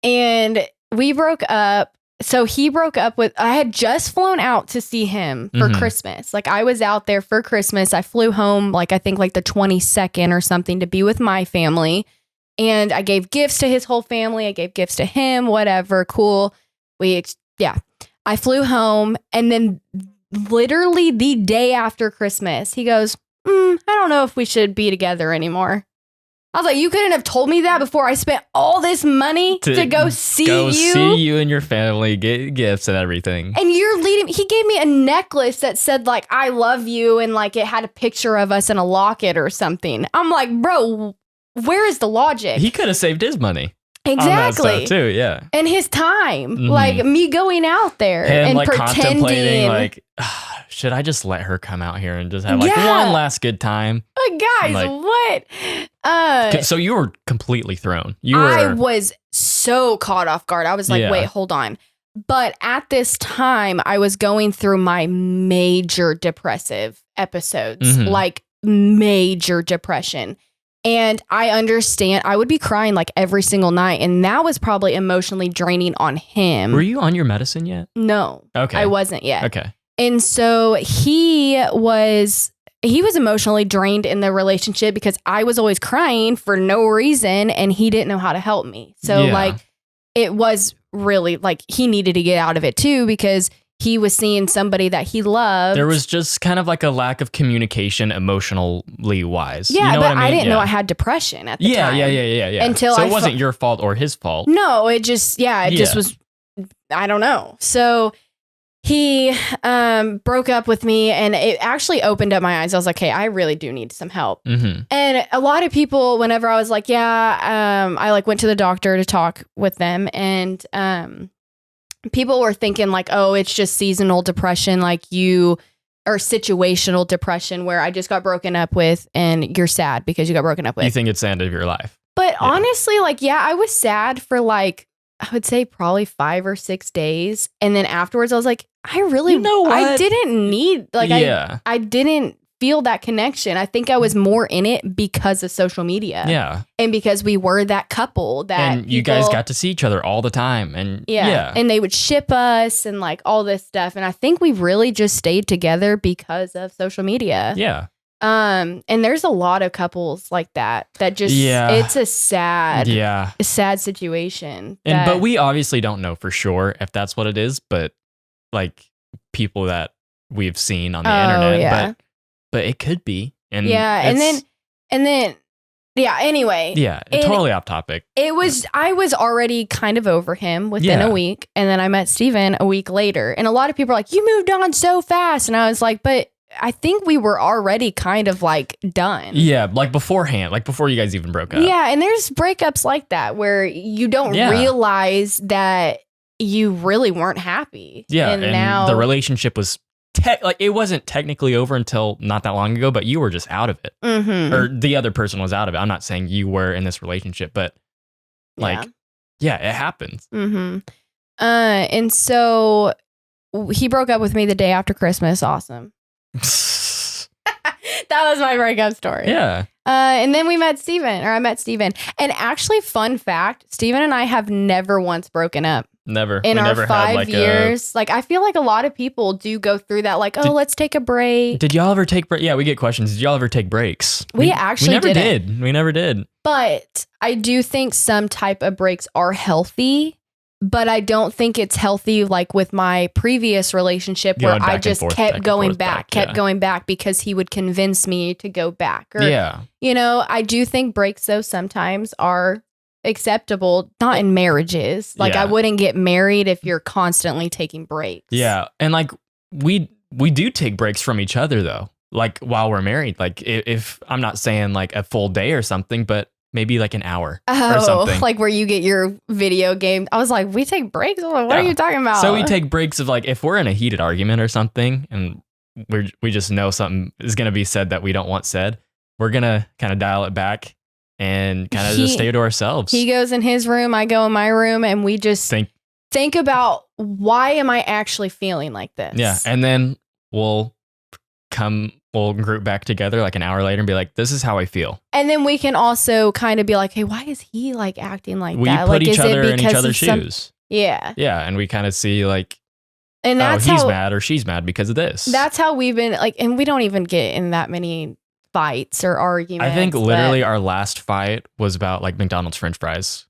And we broke up. So he broke up with, I had just flown out to see him for Christmas. Like I was out there for Christmas. I flew home like I think like the 22nd or something to be with my family. And I gave gifts to his whole family. I gave gifts to him, whatever. Cool. I flew home, and then literally the day after Christmas, he goes, I don't know if we should be together anymore. I was like, you couldn't have told me that before I spent all this money to go see you. See you and your family, get gifts and everything. And he gave me a necklace that said like, I love you. And like it had a picture of us in a locket or something. I'm like, bro, where is the logic? He could have saved his money. Exactly. On that stuff too, yeah. And his time, like me going out there and like pretending, contemplating, like, should I just let her come out here and just have like one last good time? Guys, like, what? So you were completely thrown. I was so caught off guard. I was like, wait, hold on. But at this time, I was going through my major depressive episodes, like major depression. And I understand I would be crying like every single night. And that was probably emotionally draining on him. Were you on your medicine yet? No. Okay. I wasn't yet. Okay. And so he was emotionally drained in the relationship because I was always crying for no reason and he didn't know how to help me. So like it was really like he needed to get out of it too because he was seeing somebody that he loved. There was just kind of like a lack of communication emotionally wise. Yeah, you know but what I mean? didn't know I had depression at the time. Yeah. Until so it wasn't your fault or his fault. No, it just was, I don't know. So he broke up with me and it actually opened up my eyes. I was like, hey, I really do need some help. And a lot of people, whenever I was like, I like went to the doctor to talk with them and people were thinking like, oh, it's just seasonal depression, like or situational depression where I just got broken up with and you're sad because you got broken up with. You think it's the end of your life. But honestly, like, I was sad for like, I would say probably 5 or 6 days. And then afterwards I was like, I really, I didn't need, like, I didn't feel that connection. I think I was more in it because of social media. Yeah. And because we were that couple that and you guys got to see each other all the time. And and they would ship us and like all this stuff. And I think we really just stayed together because of social media. Yeah. And there's a lot of couples like that just it's a sad situation. But we obviously don't know for sure if that's what it is, but like people that we've seen on the internet, but it could be. And anyway. Totally off topic. I was already kind of over him within a week. And then I met Steven a week later. And a lot of people are like, you moved on so fast. And I was like, but I think we were already kind of like done. Yeah, like beforehand, like before you guys even broke up. Yeah, and there's breakups like that where you don't realize that you really weren't happy. Yeah, and now the relationship was like it wasn't technically over until not that long ago, but you were just out of it. Or the other person was out of it. I'm not saying you were in this relationship, but like, it happens. And so he broke up with me the day after Christmas. Awesome. That was my breakup story. Yeah. And then I met Steven. And actually, fun fact, Steven and I have never once broken up. Never. In our 5 years. Like, I feel like a lot of people do go through that, like, let's take a break. Did y'all ever take breaks? Yeah, we get questions. Did y'all ever take breaks? We actually didn't. We never did. But I do think some type of breaks are healthy. But I don't think it's healthy like with my previous relationship where I just kept going back because he would convince me to go back. Or, you know, I do think breaks though sometimes are acceptable, not in marriages. Like I wouldn't get married if you're constantly taking breaks. Yeah. And like we do take breaks from each other though. Like while we're married, like if I'm not saying like a full day or something, but maybe like an hour or something. Like where you get your video game. I was like, we take breaks? I was like, what are you talking about? So we take breaks of like, if we're in a heated argument or something and we just know something is going to be said that we don't want said, we're going to kind of dial it back and kind of just stay to ourselves. He goes in his room, I go in my room, and we just think about, why am I actually feeling like this? Yeah. And then we'll group back together like an hour later and be like, this is how I feel. And then we can also kind of be like, hey, why is he like acting like that? We put like, each other in each other's shoes. Yeah. Yeah. And we kind of see like, and that's he's mad or she's mad because of this. That's how we've been like, and we don't even get in that many fights or arguments. I think literally our last fight was about like McDonald's French fries.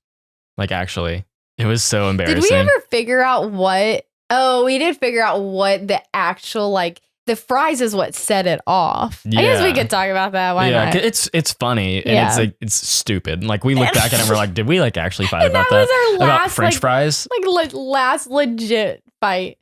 Like actually, it was so embarrassing. Did we ever figure out what? Oh, we did figure out what the actual like. The fries is what set it off. Yeah. I guess we could talk about that. Why not? It's funny and it's like it's stupid. Like we look back at it and we're like, did we like actually fight about that? Was our last, about French fries? Like last legit fight.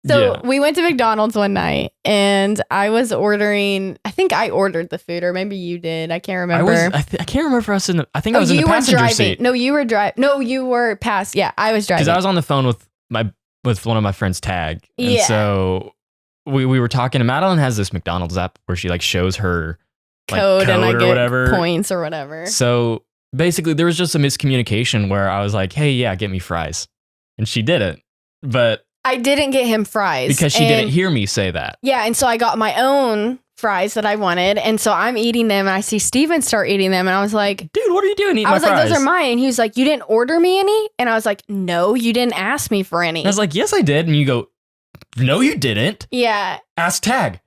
So we went to McDonald's one night and I was ordering. I think I ordered the food, or maybe you did. I can't remember. I can't remember if I was in the. I think I was in the passenger seat. No, you were driving. No, you were past. Yeah, I was driving because I was on the phone with one of my friends, Tag. And so we were talking. And Madeline has this McDonald's app where she like shows her like, code and I or get whatever points or whatever. So basically, there was just a miscommunication where I was like, "Hey, yeah, get me fries," and she didn't, but. I didn't get him fries. Because she didn't hear me say that. Yeah, and so I got my own fries that I wanted, and so I'm eating them, and I see Steven start eating them, and I was like... Dude, what are you doing eating my fries? I was like, those are mine, and he was like, you didn't order me any? And I was like, no, you didn't ask me for any. And I was like, yes, I did. And you go, no, you didn't. Yeah. Ask Tag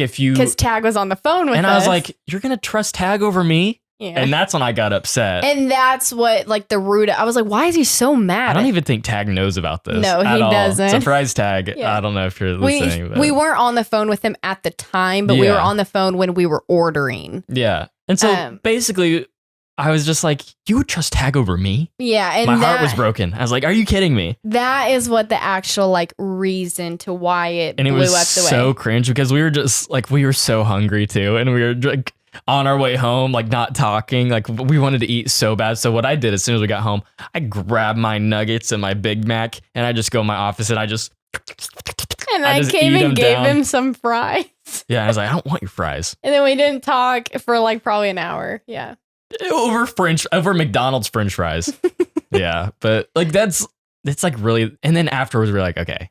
if you... Because Tag was on the phone with us. And I was like, you're going to trust Tag over me? Yeah. And that's when I got upset. And that's what, like, the root... I was like, why is he so mad? I don't even think Tag knows about this. No, he doesn't. Surprise, Tag. Yeah. I don't know if you're listening. We weren't on the phone with him at the time, but we were on the phone when we were ordering. Yeah. And so basically, I was just like, you would trust Tag over me? Yeah. And my heart was broken. I was like, are you kidding me? That is what the actual, like, reason to why it blew up the way. And it was so cringe because we were just, like, we were so hungry, too. And we were, like... on our way home, like not talking, like we wanted to eat so bad. So what I did as soon as we got home, I grabbed my nuggets and my Big Mac and I just go in my office and I came and gave him some fries. Yeah, I was like, I don't want your fries. And then we didn't talk for like probably an hour. Yeah. Over McDonald's French fries. Yeah. But like it's like really, and then afterwards we're like, okay.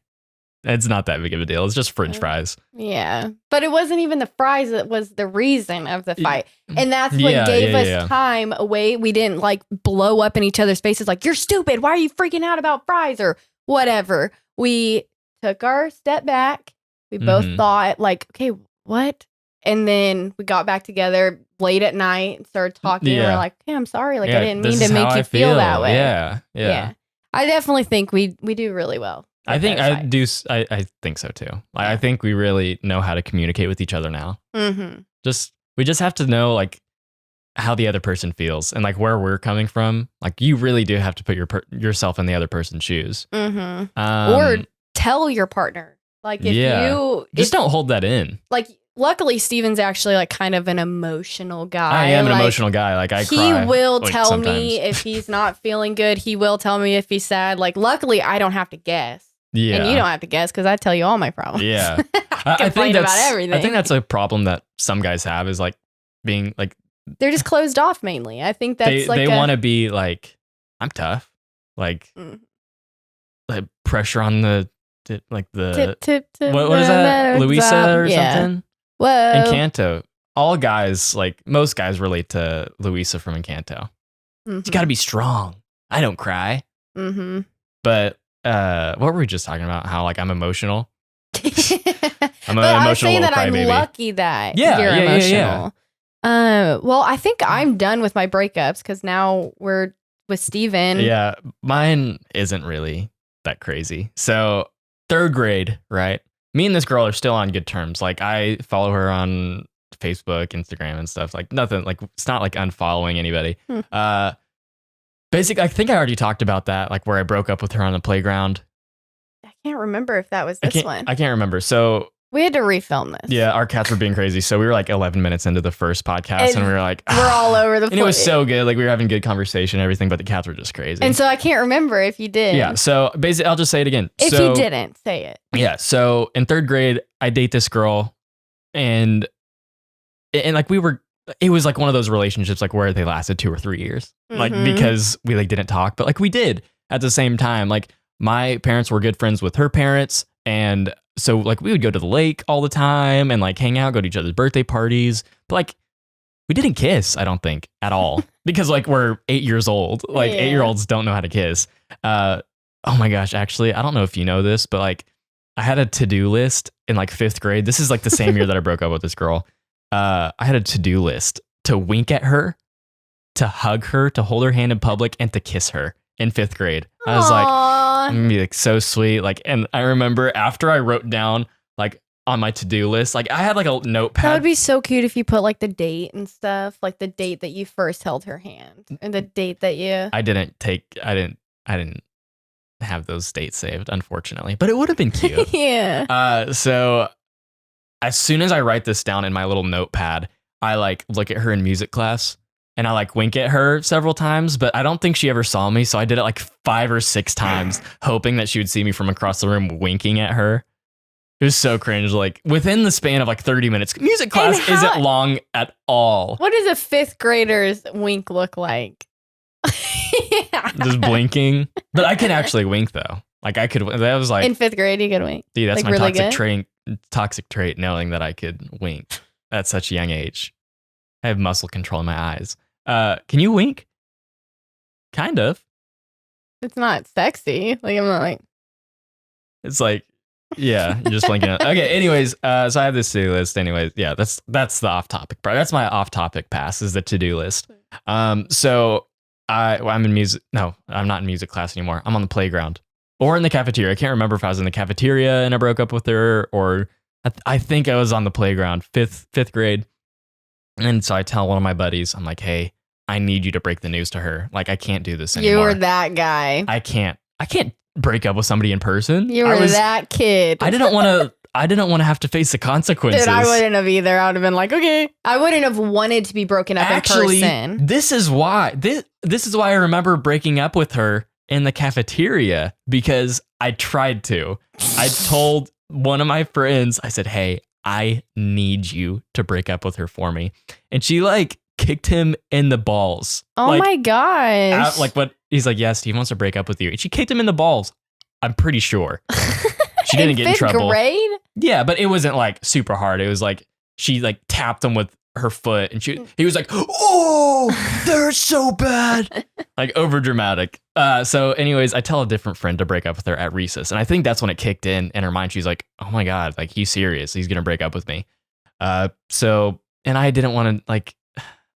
It's not that big of a deal. It's just French fries. Yeah. But it wasn't even the fries that was the reason of the fight. And that's what gave us time away. We didn't like blow up in each other's faces like, you're stupid. Why are you freaking out about fries or whatever? We took our step back. We both thought like, okay, what? And then we got back together late at night and started talking. And we're like, hey, I'm sorry. Like I didn't mean to make you feel that way. Yeah. I definitely think we do really well. I think I do. I think so too. Like, I think we really know how to communicate with each other now. Mm-hmm. We just have to know like how the other person feels and like where we're coming from. Like you really do have to put yourself in the other person's shoes. Mm-hmm. Or tell your partner. Like if you don't hold that in. Like luckily Steven's actually like kind of an emotional guy. I am an emotional guy. Like I cry. He will tell me if he's not feeling good. He will tell me if he's sad. Like luckily I don't have to guess. Yeah. And you don't have to guess because I tell you all my problems. Yeah. I think about everything. I think that's a problem that some guys have is like being like. They're just closed off mainly. I think that's they want to be like, I'm tough. Like, like pressure on the, like the. Tip, what is that? Louisa or something? Whoa. Encanto. All guys, like most guys relate to Louisa from Encanto. You got to be strong. I don't cry. Mm-hmm. But. What were we just talking about? How like I'm emotional. I'm an emotional. I was saying that I'm lucky that you're emotional. Well, I think I'm done with my breakups because now we're with Steven. Yeah, mine isn't really that crazy. So 3rd grade, right? Me and this girl are still on good terms. Like I follow her on Facebook, Instagram, and stuff. Like nothing. Like it's not like unfollowing anybody. Basically, I think I already talked about that, like where I broke up with her on the playground. I can't remember if that was this one. I can't remember. So We had to refilm this. Yeah, our cats were being crazy. So we were like 11 minutes into the first podcast and we were like, we're all over the place. And it was so good. Like we were having good conversation and everything, but the cats were just crazy. And so I can't remember if you did. Yeah. So basically, I'll just say it again. If you didn't, say it. Yeah. So in 3rd grade, I date this girl and like it was like one of those relationships like where they lasted 2 or 3 years. Like because we like didn't talk, but like we did at the same time. Like my parents were good friends with her parents. And so like we would go to the lake all the time and like hang out, go to each other's birthday parties. But like we didn't kiss, I don't think, at all. Because like we're 8 years old. Like 8-year-olds don't know how to kiss. Oh my gosh, actually, I don't know if you know this, but like I had a to-do list in like 5th grade. This is like the same year that I broke up with this girl. I had a to-do list to wink at her, to hug her, to hold her hand in public, and to kiss her in 5th grade. I was like, I'm gonna be like so sweet. Like, and I remember after I wrote down like on my to-do list, like I had like a notepad. That would be so cute if you put like the date and stuff, like the date that you first held her hand and the date that you. I didn't have those dates saved, unfortunately, but it would have been cute. Yeah. So as soon as I write this down in my little notepad, I like look at her in music class. And I like wink at her several times, but I don't think she ever saw me. So I did it like 5 or 6 times, hoping that she would see me from across the room winking at her. It was so cringe. Like within the span of like 30 minutes, music class isn't long at all. What does a 5th grader's wink look like? Just blinking. But I can actually wink though. Like I could, that was like. In 5th grade, you could wink. Dude, that's like my really toxic trait, knowing that I could wink at such a young age. I have muscle control in my eyes. Can you wink? Kind of. It's not sexy. Like I'm not like. It's like, yeah, you're just blinking. Okay. Anyways, so I have this to-do list. Anyways, yeah, that's the off-topic part. That's my off-topic pass is the to-do list. So I'm in music. No, I'm not in music class anymore. I'm on the playground or in the cafeteria. I can't remember if I was in the cafeteria and I broke up with her, or I think I was on the playground, fifth grade. And so I tell one of my buddies, I'm like, hey, I need you to break the news to her. Like, I can't do this anymore. You were that guy. I can't break up with somebody in person. You were that kid. I didn't want to have to face the consequences. Dude, I wouldn't have either. I would have been like, okay. I wouldn't have wanted to be broken up in person. This is why I remember breaking up with her in the cafeteria, because I tried to. I told one of my friends, I said, hey, I need you to break up with her for me. And she like kicked him in the balls. Oh like, my gosh. Like what? He's like, yeah, Steve wants to break up with you. And she kicked him in the balls. I'm pretty sure. She didn't get in trouble. Grade? Yeah, but it wasn't like super hard. It was like she like tapped him with her foot and he was like, oh, they're so bad. Like over dramatic. So anyways, I tell a different friend to break up with her at recess. And I think that's when it kicked in her mind. She's like, oh my God, like he's serious. He's going to break up with me. So, and I didn't want to like,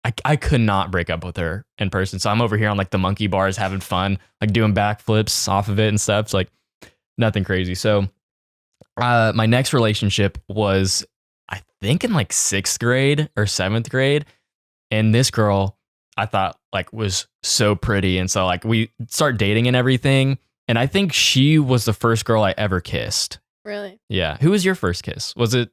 I could not break up with her in person. So I'm over here on like the monkey bars having fun, like doing backflips off of it and stuff. It's like nothing crazy. So my next relationship was, I think in like 6th grade or 7th grade. And this girl I thought like was so pretty. And so like we start dating and everything. And I think she was the first girl I ever kissed. Really? Yeah. Who was your first kiss? Was it?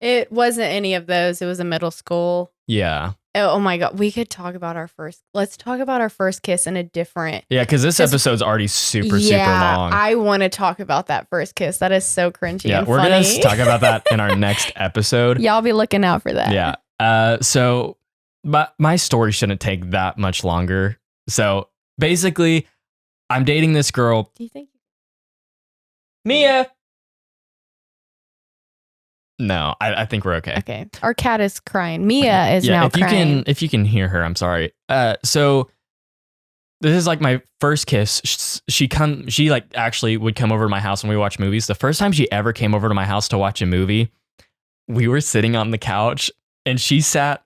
It wasn't any of those. It was a middle school. Yeah. Oh my God. We could talk about let's talk about our first kiss in a different. Yeah, because this episode's already super long. I want to talk about that first kiss. That is so cringy. Yeah, and we're funny. going to talk about that in our next episode. Y'all be looking out for that. Yeah. So my story shouldn't take that much longer. So basically, I'm dating this girl. Do you think? Mia. No, I think we're okay. Okay. Our cat is crying. Mia is now crying. If you can hear her, I'm sorry. So this is like my first kiss. She like actually would come over to my house when we watch movies. The first time she ever came over to my house to watch a movie, we were sitting on the couch and she sat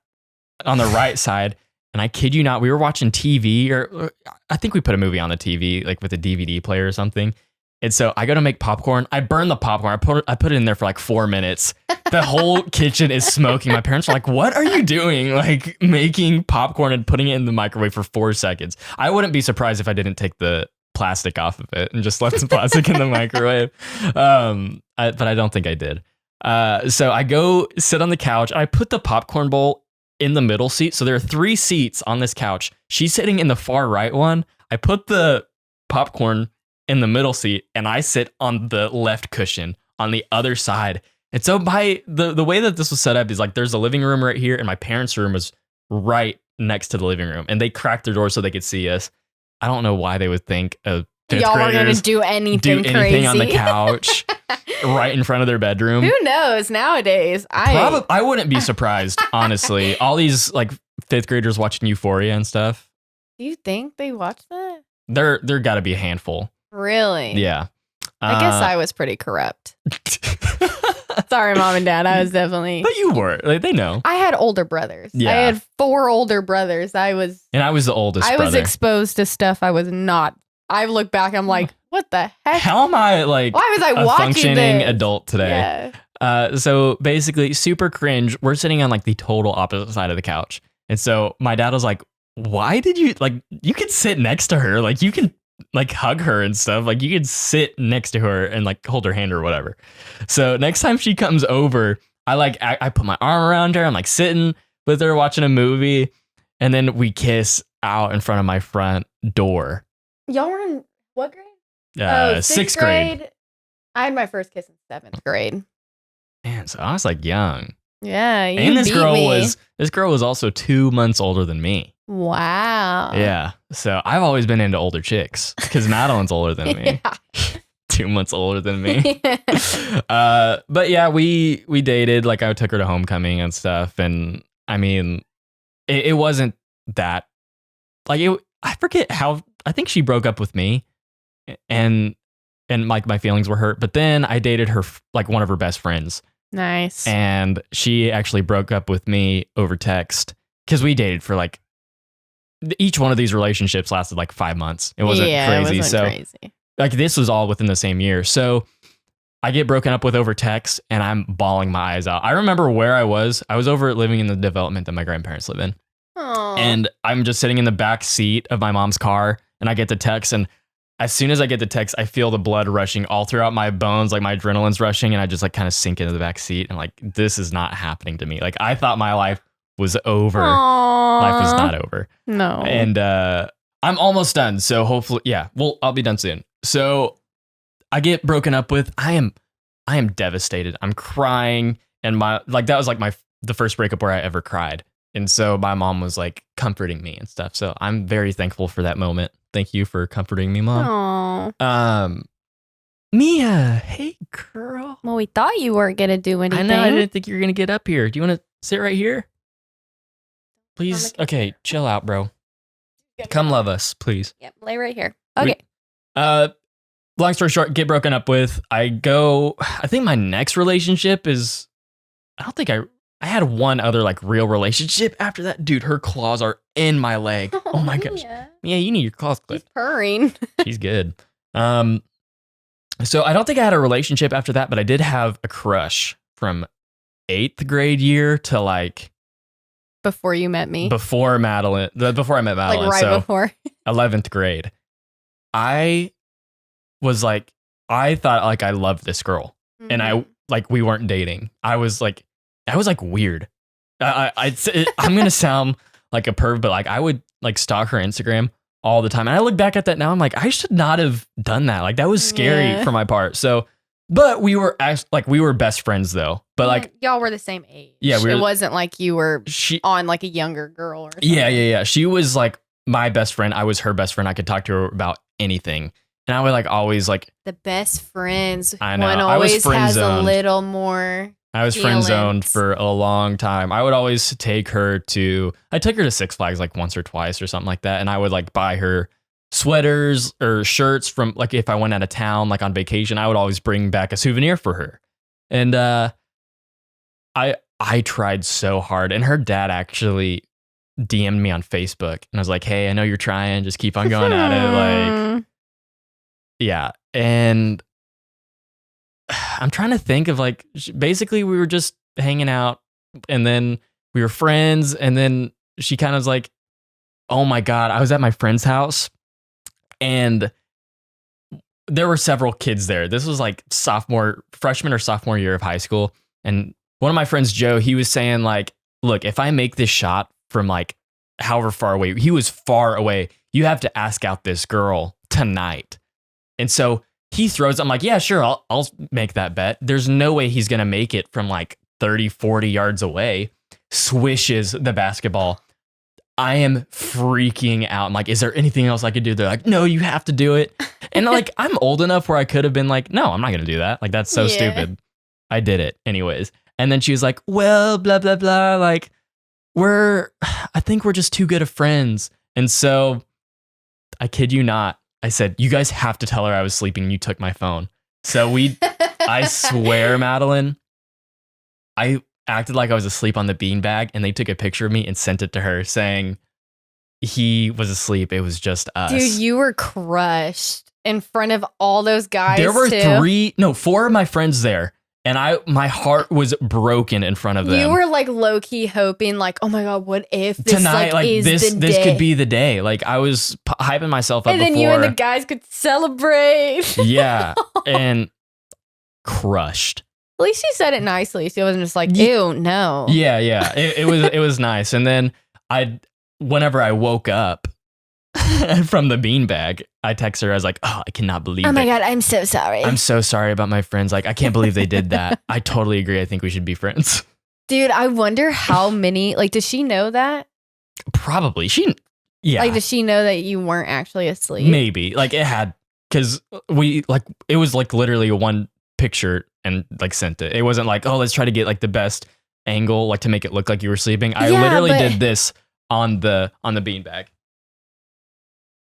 on the right side. And I kid you not, we were watching TV, or I think we put a movie on the TV, like with a DVD player or something. And so I go to make popcorn. I burn the popcorn. I put it in there for like 4 minutes. The whole kitchen is smoking. My parents are like, what are you doing? Like making popcorn and putting it in the microwave for 4 seconds. I wouldn't be surprised if I didn't take the plastic off of it and just left the plastic in the microwave. But I don't think I did. So I go sit on the couch. I put the popcorn bowl in the middle seat. So there are 3 seats on this couch. She's sitting in the far right one. I put the popcorn in the middle seat and I sit on the left cushion on the other side. And so by the way that this was set up is like there's a living room right here and my parents' room was right next to the living room and they cracked their door so they could see us. I don't know why they would think of fifth Y'all were graders gonna do anything crazy on the couch right in front of their bedroom. Who knows nowadays? I wouldn't be surprised, honestly. All these like 5th graders watching Euphoria and stuff. Do you think they watch that? There got to be a handful. Really? Yeah. I guess I was pretty corrupt. Sorry, Mom and Dad. I was definitely. But you were. Like, they know. I had older brothers. Yeah. I had 4 older brothers. And I was the oldest I was brother. exposed to stuff I was not. I look back, I'm like, what the heck? How am I like Why was I a watching functioning this? adult today? Yeah. So basically, super cringe. We're sitting on like the total opposite side of the couch. And so my dad was like, why did you like, you could sit next to her. Like you can like hug her and stuff. Like you could sit next to her and like hold her hand or whatever. So next time she comes over, I put my arm around her. I'm like sitting with her watching a movie. And then we kiss out in front of my front door. Y'all were in what grade? 6th grade. I had my first kiss in 7th grade. Man, so I was like young. Yeah, you And this beat girl me. was also 2 months older than me. Wow. Yeah. So I've always been into older chicks because Madeline's older than me. Yeah. 2 months older than me. But yeah, we dated. Like I took her to homecoming and stuff. And I mean, it wasn't that like I forget how I think she broke up with me and like my feelings were hurt. But then I dated her like one of her best friends. Nice. And she actually broke up with me over text because we dated for like each one of these relationships lasted like 5 months. It wasn't crazy. It wasn't crazy. Like this was all within the same year. So I get broken up with over text and I'm bawling my eyes out. I remember where I was. I was over living in the development that my grandparents live in. Aww. And I'm just sitting in the back seat of my mom's car and I get the text. And as soon as I get the text, I feel the blood rushing all throughout my bones. Like my adrenaline's rushing and I just like kind of sink into the back seat. And like, this is not happening to me. Like I thought my life was over. Aww. Life was not over. No. And I'm almost done. So hopefully, yeah, I'll be done soon. So I get broken up with. I am devastated. I'm crying. And that was like the first breakup where I ever cried. And so my mom was like comforting me and stuff. So I'm very thankful for that moment. Thank you for comforting me, Mom. Aww. Mia, hey girl. Well, we thought you weren't gonna do anything. I know. I didn't think you were gonna get up here. Do you want to sit right here? Please. Okay, chill out, bro. Come love us, please. Yep, lay right here. Okay. Long story short, get broken up with. I think my next relationship is, I don't think I had one other like real relationship after that. Dude, her claws are in my leg. Oh my gosh. Yeah, you need your claws He's clipped. purring. She's good. So I don't think I had a relationship after that, but I did have a crush from 8th grade year to like Before you met me. before I met Madeline. Like right So before. 11th grade. I thought like I loved this girl and we weren't dating. I was like weird. I'm going to sound like a perv, but like I would like stalk her Instagram all the time. And I look back at that now. I'm like, I should not have done that. Like that was scary for my part. So, but we were best friends though. But like y'all were the same age. Yeah, it wasn't like you were on like a younger girl or something. Yeah. She was like my best friend. I was her best friend. I could talk to her about anything. And I would like always like the best friends. I know. One always has a little more. I was friend zoned for a long time. I would always I took her to Six Flags like once or twice or something like that. And I would like buy her sweaters or shirts from like if I went out of town, like on vacation, I would always bring back a souvenir for her. And I tried so hard. And her dad actually DM'd me on Facebook and I was like, hey, I know you're trying, just keep on going at it. Like, yeah. And I'm trying to think of like, basically we were just hanging out and then we were friends. And then she kind of was like, oh my God, I was at my friend's house and there were several kids there. This was like freshman or sophomore year of high school. And one of my friends, Joe, he was saying like, look, if I make this shot from like however far away, he was far away, you have to ask out this girl tonight. And so he throws, I'm like, yeah, sure, I'll make that bet. There's no way he's going to make it from like 30, 40 yards away. Swishes the basketball. I am freaking out. I'm like, is there anything else I could do? They're like, no, you have to do it. And like, I'm old enough where I could have been like, no, I'm not going to do that. Like, that's so stupid. I did it anyways. And then she was like, well, blah, blah, blah. Like, I think we're just too good of friends. And so I kid you not, I said, you guys have to tell her I was sleeping and you took my phone. So I swear, Madeline, I acted like I was asleep on the beanbag and they took a picture of me and sent it to her saying he was asleep. It was just us. Dude, you were crushed in front of all those guys. There were 4 of my friends there. And my heart was broken in front of them. You were like low key hoping, like, oh my god, what if this tonight, like is this the day? Could be the day. Like I was hyping myself up, and then you and the guys could celebrate. Yeah, and crushed. At least she said it nicely. She wasn't just like, ew, no. Yeah. It was nice. And then whenever I woke up from the beanbag, I texted her. I was like, oh, I cannot believe it. Oh my God, I'm so sorry. I'm so sorry about my friends. Like, I can't believe they did that. I totally agree. I think we should be friends. Dude, I wonder how many, like, does she know that? Probably. Yeah. Like, does she know that you weren't actually asleep? Maybe. Like, it had, because it was like literally one picture and like sent it. It wasn't like, oh, let's try to get like the best angle, like to make it look like you were sleeping. I literally did this on the beanbag.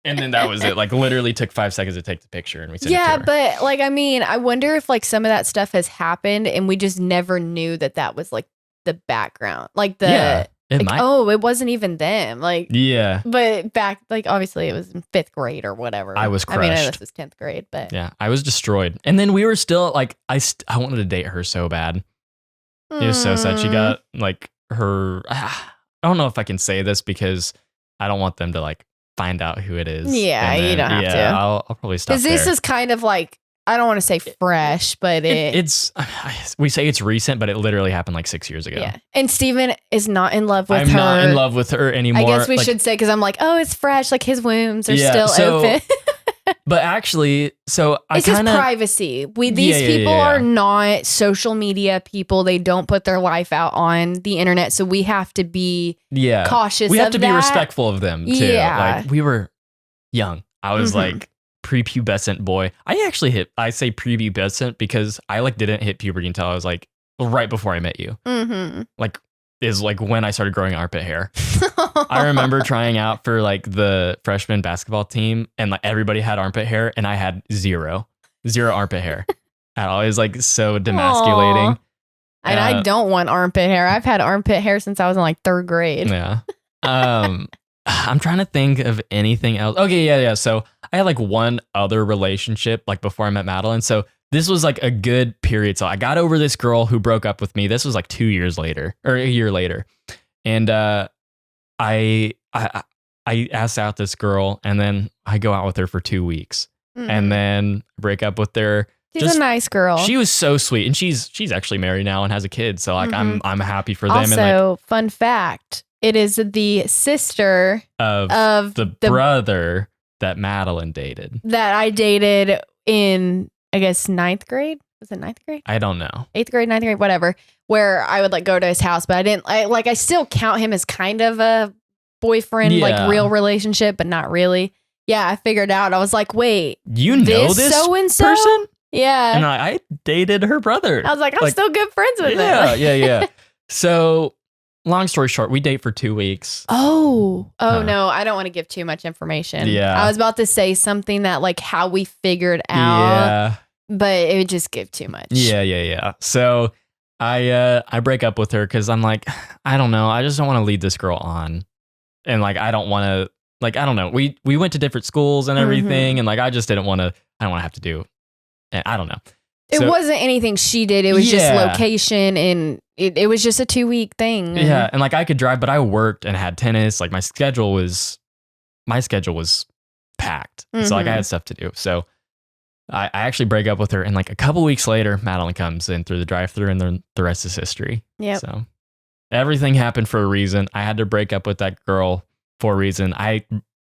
And then that was it. Like literally took 5 seconds to take the picture and we sent it to her. But like, I mean, I wonder if like some of that stuff has happened and we just never knew that was like the background. Like oh, it wasn't even them. Like, yeah. But back, like obviously it was in 5th grade or whatever. I was crushed. I mean, I know this was 10th grade, but. Yeah, I was destroyed. And then we were still like, I wanted to date her so bad. It was so sad. She got like I don't know if I can say this because I don't want them to like find out who it is. Yeah, then, you don't have to. I'll probably stop there. Because this is kind of like, I don't want to say fresh, but it's we say it's recent, but it literally happened like 6 years ago. Yeah. And Steven is not in love with her. I'm not in love with her anymore. I guess we should say, because I'm like, oh, it's fresh. Like his wounds are still open. But actually, so it's just privacy. These people are not social media people. They don't put their life out on the internet. So we have to be cautious. We have to be respectful of them too. Yeah. Like we were young. I was like prepubescent boy. I say prepubescent because I like didn't hit puberty until I was like right before I met you. Like is like when I started growing armpit hair. I remember trying out for like the freshman basketball team and like everybody had armpit hair and I had zero armpit hair at all. It was like so demasculating. Aww. And I don't want armpit hair. I've had armpit hair since I was in like 3rd grade. Yeah. I'm trying to think of anything else. Okay, yeah. So I had like one other relationship like before I met Madeline. So this was like a good period. So I got over this girl who broke up with me. This was like 2 years later or a year later. And I asked out this girl and then I go out with her for 2 weeks and then break up with her. She's a nice girl. She was so sweet. And she's actually married now and has a kid. So like I'm happy for them. Also, and like, fun fact, it is the sister of the brother that Madeline dated. That I dated in, I guess, 9th grade. Was it 9th grade? I don't know. 8th grade, 9th grade, whatever. Where I would like go to his house, but I still count him as kind of a boyfriend, like real relationship, but not really. Yeah, I figured out. I was like, wait, you know this so-and-so person? Yeah. And I dated her brother. I was like, I'm still good friends with him. Yeah. So long story short, we date for 2 weeks. No, I don't want to give too much information. Yeah. I was about to say something that like how we figured out, but it would just give too much. Yeah. So I break up with her because I'm like, I don't know. I just don't want to lead this girl on. And like, I don't want to, like, I don't know. We went to different schools and everything. And like, I just I don't want to have to do, I don't know. It wasn't anything she did. It was just location and it was just a 2-week thing. Yeah. And like I could drive, but I worked and had tennis. Like my schedule was packed. So like I had stuff to do. So I actually break up with her, and like a couple weeks later, Madeline comes in through the drive-thru, and then the rest is history. Yep. So everything happened for a reason. I had to break up with that girl for a reason. I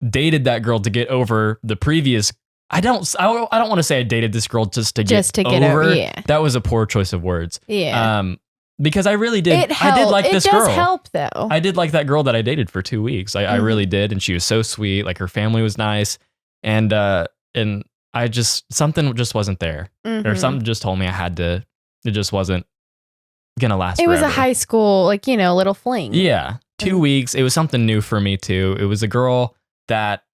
dated that girl to get over the previous. I don't want to say I dated this girl just to get over. Yeah. That was a poor choice of words. Yeah. Because I really did. I did like this girl. It does help though. I did like that girl that I dated for 2 weeks. I really did, and she was so sweet. Like her family was nice, and I just something just wasn't there, or something just told me I had to. It just wasn't gonna last. It forever. was a high school, like little fling. Yeah, 2 weeks. It was something new for me too. It was a girl that.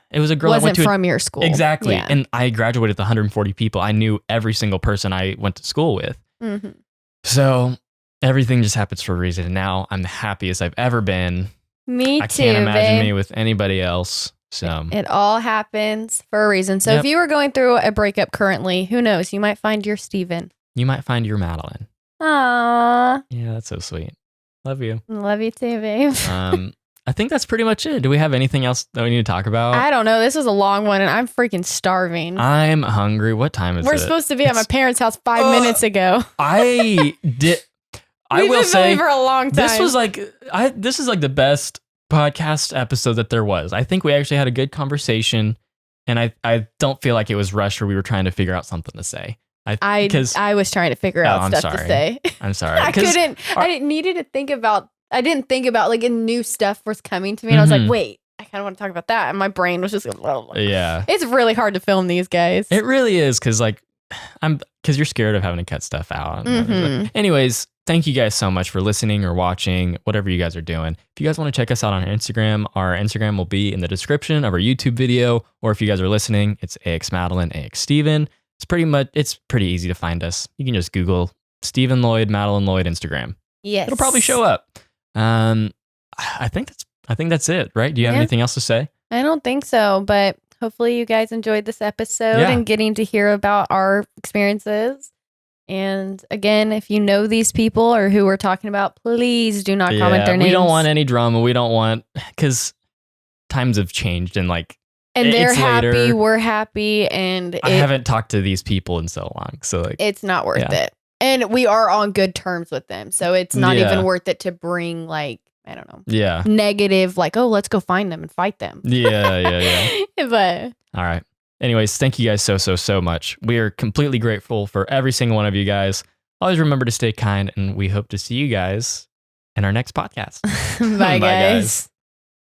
It was a girl that went to from your school. Exactly, Yeah. and I graduated with 140 people. I knew every single person I went to school with. Mm-hmm. So everything just happens for a reason. And now I'm the happiest I've ever been. Me too. I can't imagine me with anybody else. So it all happens for a reason. So if you were going through a breakup currently, who knows? You might find your Steven. You might find your Madeline. Aww. Yeah, that's so sweet. Love you. Love you too, babe. I think that's pretty much it. Do we have anything else that we need to talk about? I don't know. This was a long one and I'm freaking starving. I'm hungry. What time is it? We're supposed to be at my parents' house 5 minutes ago. I will been say for a long time. This is like the best podcast episode that there was. I think we actually had a good conversation, and I don't feel like it was rushed or we were trying to figure out something to say. I was trying to figure out stuff to say. I'm sorry. I didn't think about like a new stuff was coming to me. And I was like, wait, I kind of want to talk about that. And my brain was just yeah. It's really hard to film these guys. It really is, because you're scared of having to cut stuff out. Anyways, thank you guys so much for listening or watching, whatever you guys are doing. If you guys want to check us out on our Instagram will be in the description of our YouTube video. Or if you guys are listening, it's AX Madeline, AX Steven. It's pretty easy to find us. You can just Google Steven Lloyd, Madeline Lloyd, Instagram. Yes. It'll probably show up. I think that's it, right? Do you have anything else to say? I don't think so, but hopefully you guys enjoyed this episode and getting to hear about our experiences. And again, if you know these people or who we're talking about, please do not comment their names. We don't want any drama. We don't want, because times have changed, and they're happy, we're happy, and I haven't talked to these people in so long, so it's not worth it. And we are on good terms with them, so it's not even worth it to bring I don't know, negative, let's go find them and fight them. Yeah. But all right. Anyways, thank you guys so much. We are completely grateful for every single one of you guys. Always remember to stay kind, and we hope to see you guys in our next podcast. Bye, guys.